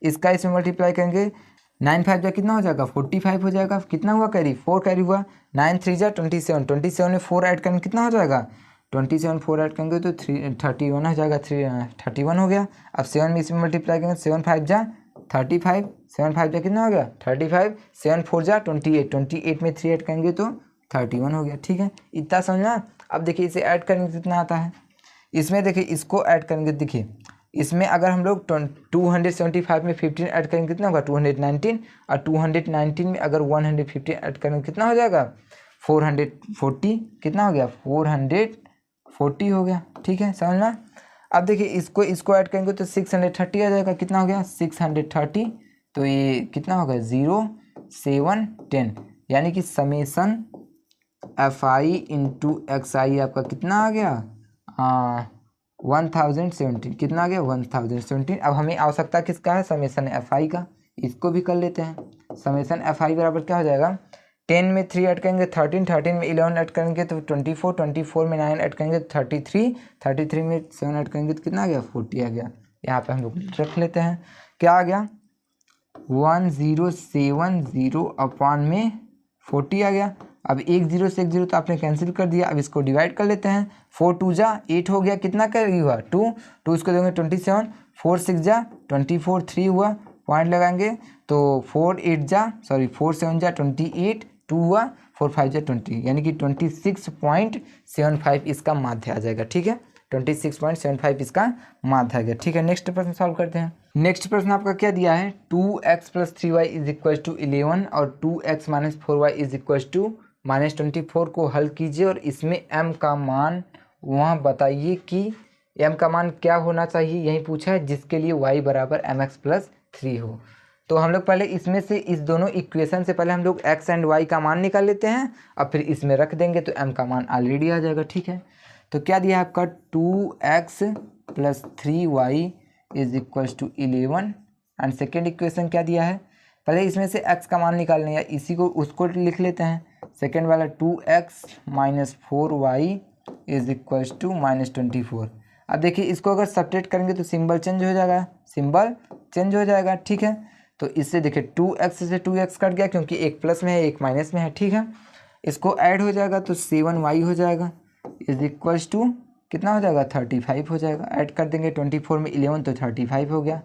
इसका इसमें मल्टीप्लाई करेंगे 9 5 जा कितना हो जाएगा 45 हो जाएगा, कितना हुआ कैरी 4 कैरी हुआ, 9 3 जा 27, 27 में 4 ऐड करेंगे कितना हो जाएगा 27, 4 ऐड करेंगे तो 31 हो जाएगा, 31 हो गया। अब 7 में इसमें मल्टीप्लाई करेंगे 7 5 जा 35, 7 5 जा कितना हो गया 35, 7 4 जा 28, 28 में 3 ऐड करेंगे तो 31 हो गया, ठीक है, इतना समझना। अब देखिए इसे ऐड करेंगे कितना आता है, इसमें देखिए इसको ऐड करेंगे, देखिए इसमें अगर हम लोग 275 में 15 ऐड करेंगे कितना होगा 219, और 219 में अगर 150 ऐड करेंगे कितना हो जाएगा 440, कितना हो गया 440 हो गया, ठीक है, समझना। अब देखिए इसको ऐड करेंगे तो 630 आ जाएगा, कितना हो गया 630, तो ये कितना होगा 0 7 10, यानी कि summation F I into X I आपका कितना आ गया 1017, कितना आ गया 1017। अब हमें आवश्यकता किसका है समेसन एफ आई का, इसको भी कर लेते हैं। समेसन एफ आई बराबर क्या हो जाएगा 10 में 3 ऐड करेंगे 13, 13 में 11 ऐड करेंगे तो 24, 24 में 9 ऐड करेंगे तो 33, 33 में 7 ऐड करेंगे तो कितना आ गया 40 आ गया। यहाँ पे हम लोग रख लेते हैं, क्या आ गया 1070 अपॉन में 40 आ गया। अब 1 0 से 1 0 तो आपने कैंसिल कर दिया, अब इसको डिवाइड कर लेते हैं, 4 2 जा 8 हो गया, कितना कर हुआ 2 इसको देंगे 27, 4 6 जा 24 3 हुआ, पॉइंट लगाएंगे तो 4 7 जा 28, 2 हुआ 4 5 जा 20, यानी कि 26.75 इसका माध्य आ जाएगा, ठीक है, 26.75 इसका माध्य आ गया, ठीक है। नेक्स्ट प्रश्न सॉल्व करते हैं। नेक्स्ट प्रश्न आपका क्या दिया है 2x + 3y is equal to 11 और 2x - 4y is equal to -24 को हल कीजिए और इसमें m का मान वहाँ बताइए कि m का मान क्या होना चाहिए, यही पूछा है, जिसके लिए y बराबर mx + 3 हो। तो हम लोग पहले इसमें से इस दोनों इक्वेशन से पहले हम लोग x एंड y का मान निकाल लेते हैं और फिर इसमें रख देंगे तो m का मान ऑलरेडी आ जाएगा, ठीक है। तो क्या दिया है आपका 2x + 3y is equal to 11 and second equation क्या दिया है, पहले इसमें से x का मान निकालने या इसी को उसको लिख लेते हैं। सेकेंड वाला 2x - 4y is equal to -24। अब देखिए इसको अगर सब्ट्रैक्ट करेंगे तो सिंबल चेंज हो जाएगा, ठीक है। तो इससे देखिए 2x से 2x कट गया क्योंकि एक प्लस में है एक माइनस में है, ठीक है। इसको ऐड हो जाएगा तो 7y हो जाएगा, इज इक्वल्स टू कितना हो जाएगा 35 हो जाएगा। ऐड कर देंगे 24 में 11 तो 35 हो गया।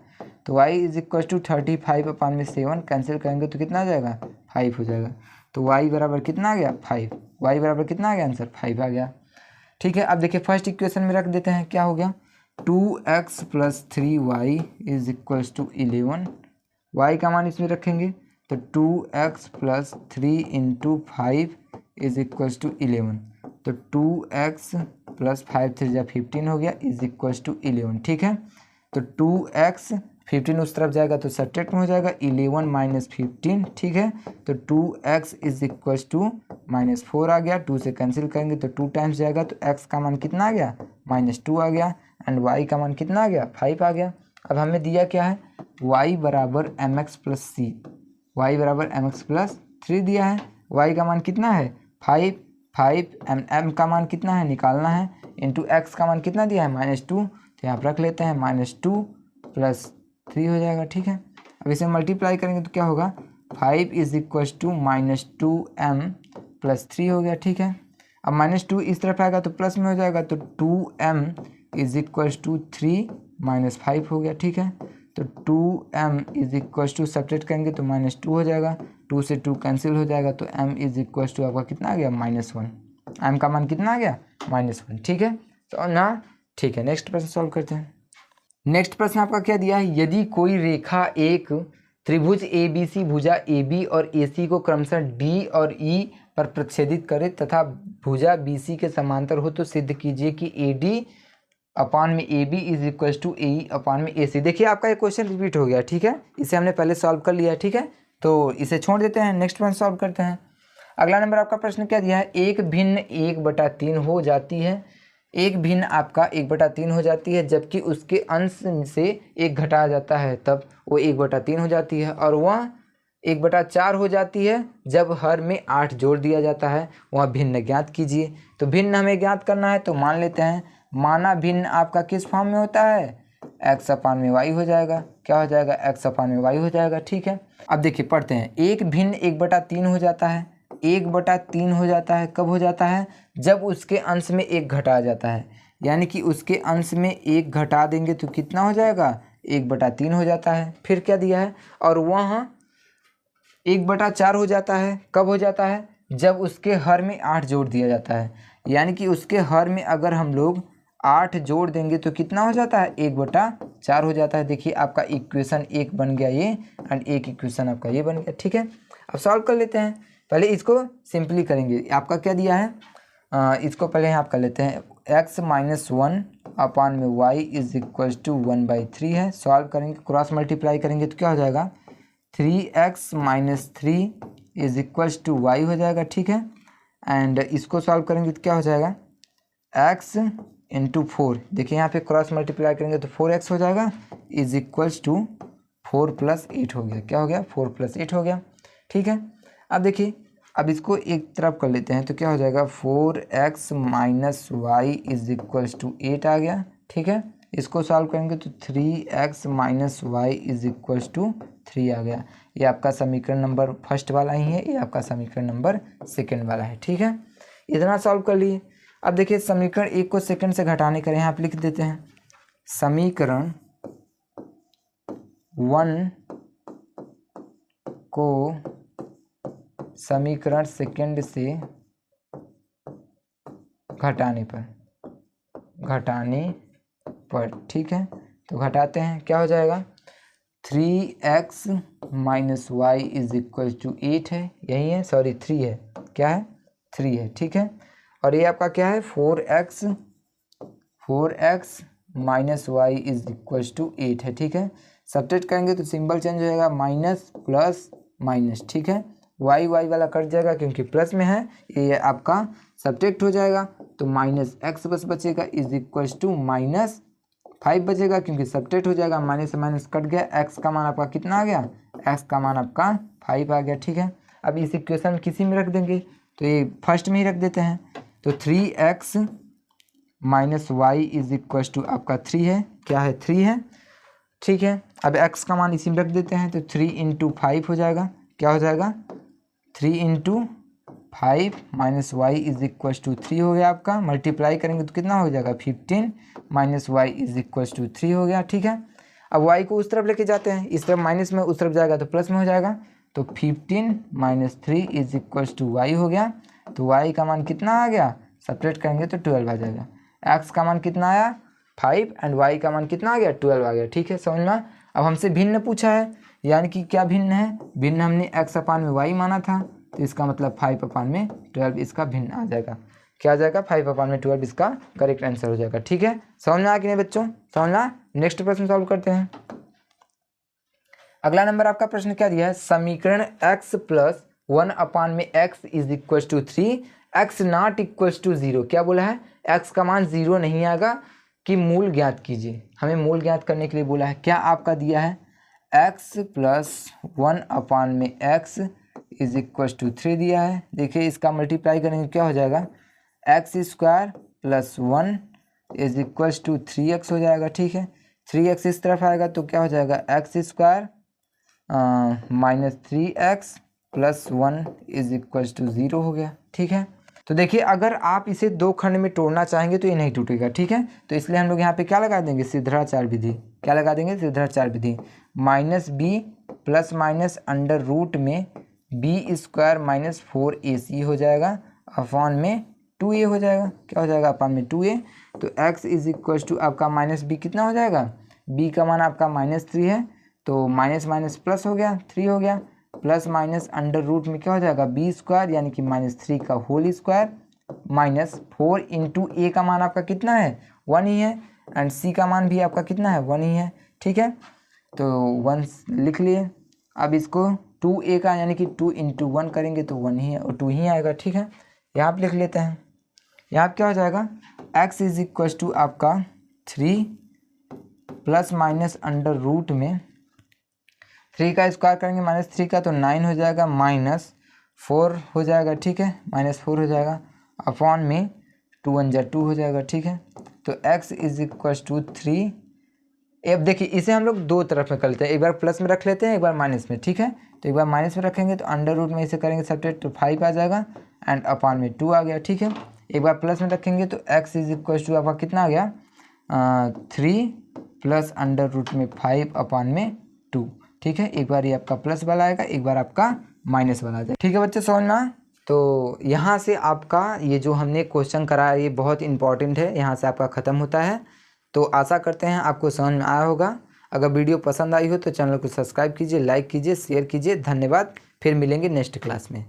तो y इज इक्वल्स टू 35 अपान में 7 कैंसिल करेंगे तो कितना आ जाएगा 5 हो जाएगा। तो y बराबर कितना आ गया 5। y बराबर कितना आ गया आंसर 5 आ गया। ठीक है, अब देखिए फर्स्ट इक्वेशन में रख देते हैं, क्या हो गया 2x plus 3y is equals to 11। y का मान इसमें रखेंगे तो 2x plus 3 into 5 is equals to 11। तो 2x प्लस 5 3 जा 15 हो गया इज इक्वल्स टू 11। ठीक है, तो 2x 15 उस तरफ जाएगा तो सब्ट्रैक्ट में हो जाएगा 11 माइनस 15। ठीक है, तो 2x इज इक्वल्स टू -4 आ गया। 2 से कैंसिल करेंगे तो 2 टाइम्स जाएगा तो x का मान कितना आ गया -2 आ गया एंड y का मान कितना आ गया 5 आ गया। अब हमें दिया क्या है y बराबर mx प्लस सी, y बराबर mx प्लस 3 दिया है। y का मान कितना है 5 m का मान कितना है निकालना है इंटू x का मान कितना दिया है -2। तो यहाँ पर रख लेते हैं -2 प्लस 3 हो जाएगा। ठीक है, अब इसे मल्टीप्लाई करेंगे तो क्या होगा 5 is equals to -2m plus 3 हो गया। ठीक है, अब -2 इस तरफ आएगा तो प्लस में हो जाएगा तो 2m is equals to 3 minus 5 हो गया। ठीक है, तो 2m is equals to subtract करेंगे तो -2 हो जाएगा। 2 से 2 कैंसिल हो जाएगा तो m इज इक्वल्स टू आपका कितना आ गया -1। m का मान कितना आ गया -1। ठीक है, तो ना ठीक है, नेक्स्ट प्रश्न सॉल्व करते हैं। नेक्स्ट प्रश्न आपका क्या दिया है, यदि कोई रेखा एक त्रिभुज ABC भुजा AB और AC को क्रमशः D और E पर प्रच्छेदित करे तथा भुजा BC के समांतर हो तो सिद्ध कीजिए कि AD अपान में AB is equals to AE upon में AC। देखिए आपका ये क्वेश्चन रिपीट हो गया। ठीक है, इसे हमने पहले सॉल्व कर लिया है। ठीक है, तो इसे छोड़ देते हैं, नेक्स्ट प्रश्न सॉल्व करते हैं। अगला नंबर आपका प्रश्न क्या दिया है, एक भिन्न 1/3 हो जाती है, एक भिन्न आपका 1/3 हो जाती है जबकि उसके अंश से 1 घटाया जाता है तब वो 1/3 हो जाती है, और वह 1/4 हो जाती है जब हर में 8 जोड़ दिया जाता है। वह भिन्न ज्ञात कीजिए। तो भिन्न हमें ज्ञात करना है तो मान लेते हैं, माना भिन्न आपका किस फॉर्म में होता है x अपान में y हो जाएगा। क्या हो जाएगा x अपान में y हो जाएगा। ठीक है, अब देखिए पढ़ते हैं, एक भिन्न 1/3 हो जाता है। 1/3 हो जाता है कब हो जाता है जब उसके अंश में 1 घटाया जाता है, यानी कि उसके अंश में 1 घटा देंगे तो कितना हो जाएगा 1/3 हो जाता है। फिर क्या दिया है, और वह 1/4 हो जाता है कब हो जाता है जब उसके हर में 8 जोड़ दिया जाता है, यानी कि उसके हर में अगर हम लोग 8 जोड़ देंगे तो कितना हो जाता है 1/4 हो जाता है। देखिए आपका इक्वेशन 1 बन गया ये एंड एक इक्वेशन आपका ये बन गया। ठीक है, अब सॉल्व कर लेते हैं। पहले इसको सिंपली करेंगे, आपका क्या दिया है इसको पहले यहाँ आप कर लेते हैं, x - 1 अपान में y इज इक्वल्स टू 1/3 है। सॉल्व करेंगे, क्रॉस मल्टीप्लाई करेंगे तो क्या हो जाएगा 3x - 3 is equals to y हो जाएगा। ठीक है, एंड इसको सॉल्व करेंगे तो क्या हो जाएगा x इंटू 4, देखिए यहाँ पे क्रॉस मल्टीप्लाई करेंगे तो 4x हो जाएगा इज इक्वल्स टू 4 + 8 हो गया। क्या हो गया 4 + 8 हो गया। ठीक है, अब देखिए अब इसको एक तरफ कर लेते हैं तो क्या हो जाएगा 4x - y is equals to 8 आ गया। ठीक है, इसको सॉल्व करेंगे तो 3x - y is equals to 3 आ गया। ये आपका समीकरण नंबर फर्स्ट वाला ही है, ये आपका समीकरण नंबर सेकंड वाला है। ठीक है, इतना सॉल्व कर लिए। अब देखिए समीकरण 1 को सेकंड से घटाने का यहाँ आप लिख देते हैं, समीकरण 1 को समीकरण सेकंड से घटाने पर ठीक है, तो घटाते हैं क्या हो जाएगा 3x - y is equal to 8 है, यही है, सॉरी 3 है, क्या है 3 है। ठीक है, और ये आपका क्या है 4x - y is equal to 8 है। ठीक है, सब्ट्रैक्ट करेंगे तो सिंबल चेंज हो जाएगा माइनस प्लस माइनस। ठीक है, y वाला कट जाएगा क्योंकि प्लस में है, ये आपका सब्ट्रैक्ट हो जाएगा तो -x बस बचेगा इज इक्वल टू -5 बचेगा क्योंकि सब्ट्रैक्ट हो जाएगा, माइनस से माइनस कट गया। x का मान आपका कितना आ गया x का मान आपका 5 आ गया। ठीक है, अब इस इक्वेशन किसी में रख देंगे तो ये फर्स्ट में ही रख देते हैं, तो 3x - y is equal to आपका 3 है, क्या है 3 है। ठीक है, अब x का मान इसी में रख देते हैं तो 3 × 5 हो जाएगा, क्या हो जाएगा 3 × 5 minus Y is equal to 3 हो गया आपका। मल्टीप्लाई करेंगे तो कितना हो जाएगा 15 minus Y is equal to 3 हो गया। ठीक है, अब वाई को उस तरफ लेके जाते हैं, इस तरफ माइनस में, उस तरफ जाएगा तो प्लस में हो जाएगा। तो 15 minus 3 is equal to y हो गया। तो वाई का मान कितना आ गया, सपरेट करेंगे तो 12 आ जाएगा। एक्स का मान कितना आया 5 एंड वाई का मान कितना आ गया 12 आ गया। ठीक है, समझ में। अब हमसे भिन्न पूछा है, यानी कि क्या भिन्न है, भिन्न हमने एक्स अपान में वाई माना था, तो इसका मतलब 5 अपान में 12 इसका भिन्न आ जाएगा। क्या आ जाएगा 5 अपान में 12 इसका करेक्ट आंसर हो जाएगा। ठीक है, समझ में आ कि नहीं बच्चों, समझना। नेक्स्ट प्रश्न सॉल्व करते हैं। अगला नंबर आपका प्रश्न क्या दिया है, समीकरण x प्लस 1 अपान में x is equal to 3 x not equal to 0। क्या बोला है, x का मान 0 नहीं आएगा कि मूल ज्ञात कीजिए। हमें मूल ज्ञात करने के लिए बोला है। क्या आपका दिया है x प्लस 1 अपान में x इज इक्वल टू 3 दिया है। देखिए इसका मल्टीप्लाई करेंगे क्या हो जाएगा, x square plus 1 is equal to 3x हो जाएगा। ठीक है, 3x इस तरफ आएगा तो क्या हो जाएगा x square minus 3x plus 1 is equal to 0 हो गया। ठीक है, तो देखिए अगर आप इसे दो खंड में तोड़ना चाहेंगे तो ये नहीं टूटेगा। ठीक है, तो इसलिए हम लोग यहाँ पे क्या लगा देंगे, सिद्धाचार विधि। क्या लगा देंगे, सिद्धाचार विधि। Minus B plus minus under root में बी स्क्वायर माइनस 4ac हो जाएगा अपॉन में 2a हो जाएगा। क्या हो जाएगा अपॉन में 2a। तो x इज इक्वल टू आपका माइनस बी कितना हो जाएगा, b का मान आपका -3 है, तो माइनस माइनस प्लस हो गया 3 हो गया, प्लस माइनस अंडर रूट में क्या हो जाएगा बी स्क्वायर यानी कि -3 का होल स्क्वायर माइनस 4 इंटू ए का मान आपका कितना है 1 ही है, एंड सी का मान भी आपका कितना है 1 ही है। ठीक है, तो 1 लिख लिए। अब इसको 2a का यानी कि 2 इंटू 1 करेंगे तो 1 ही है और 2 ही आएगा। ठीक है, यहाँ पर लिख लेते हैं। यहाँ क्या हो जाएगा, x इज इक्वल टू आपका 3 प्लस माइनस अंडर रूट में 3 का स्क्वायर करेंगे -3 का तो 9 हो जाएगा, -4 हो जाएगा। ठीक है, -4 हो जाएगा अपॉन में 2 1 जा 2 हो जाएगा। ठीक है, तो x इज इक्वल टू 3। अब देखिए इसे हम लोग दो तरफ में कर लेते हैं, एक बार प्लस में रख लेते हैं, एक बार माइनस में। ठीक है, तो एक बार माइनस में रखेंगे तो अंडर रूट में इसे करेंगे सब्ट्रैक्ट तो 5 आ जाएगा एंड अपॉन में 2 आ गया। ठीक है, एक बार प्लस में रखेंगे तो x इज इक्वल टू आपका कितना आ गया 3 प्लस अंडर रूट में 5 अपॉन में 2। ठीक है, एक बार ये आपका प्लस वाला आएगा, एक बार आपका माइनस वाला आ जाएगा। ठीक है बच्चे, समझना। तो यहाँ से आपका ये जो हमने क्वेश्चन कराया ये बहुत इंपॉर्टेंट है, यहाँ से आपका ख़त्म होता है। तो आशा करते हैं आपको समझ में आया होगा। अगर वीडियो पसंद आई हो तो चैनल को सब्सक्राइब कीजिए, लाइक कीजिए, शेयर कीजिए। धन्यवाद, फिर मिलेंगे नेक्स्ट क्लास में।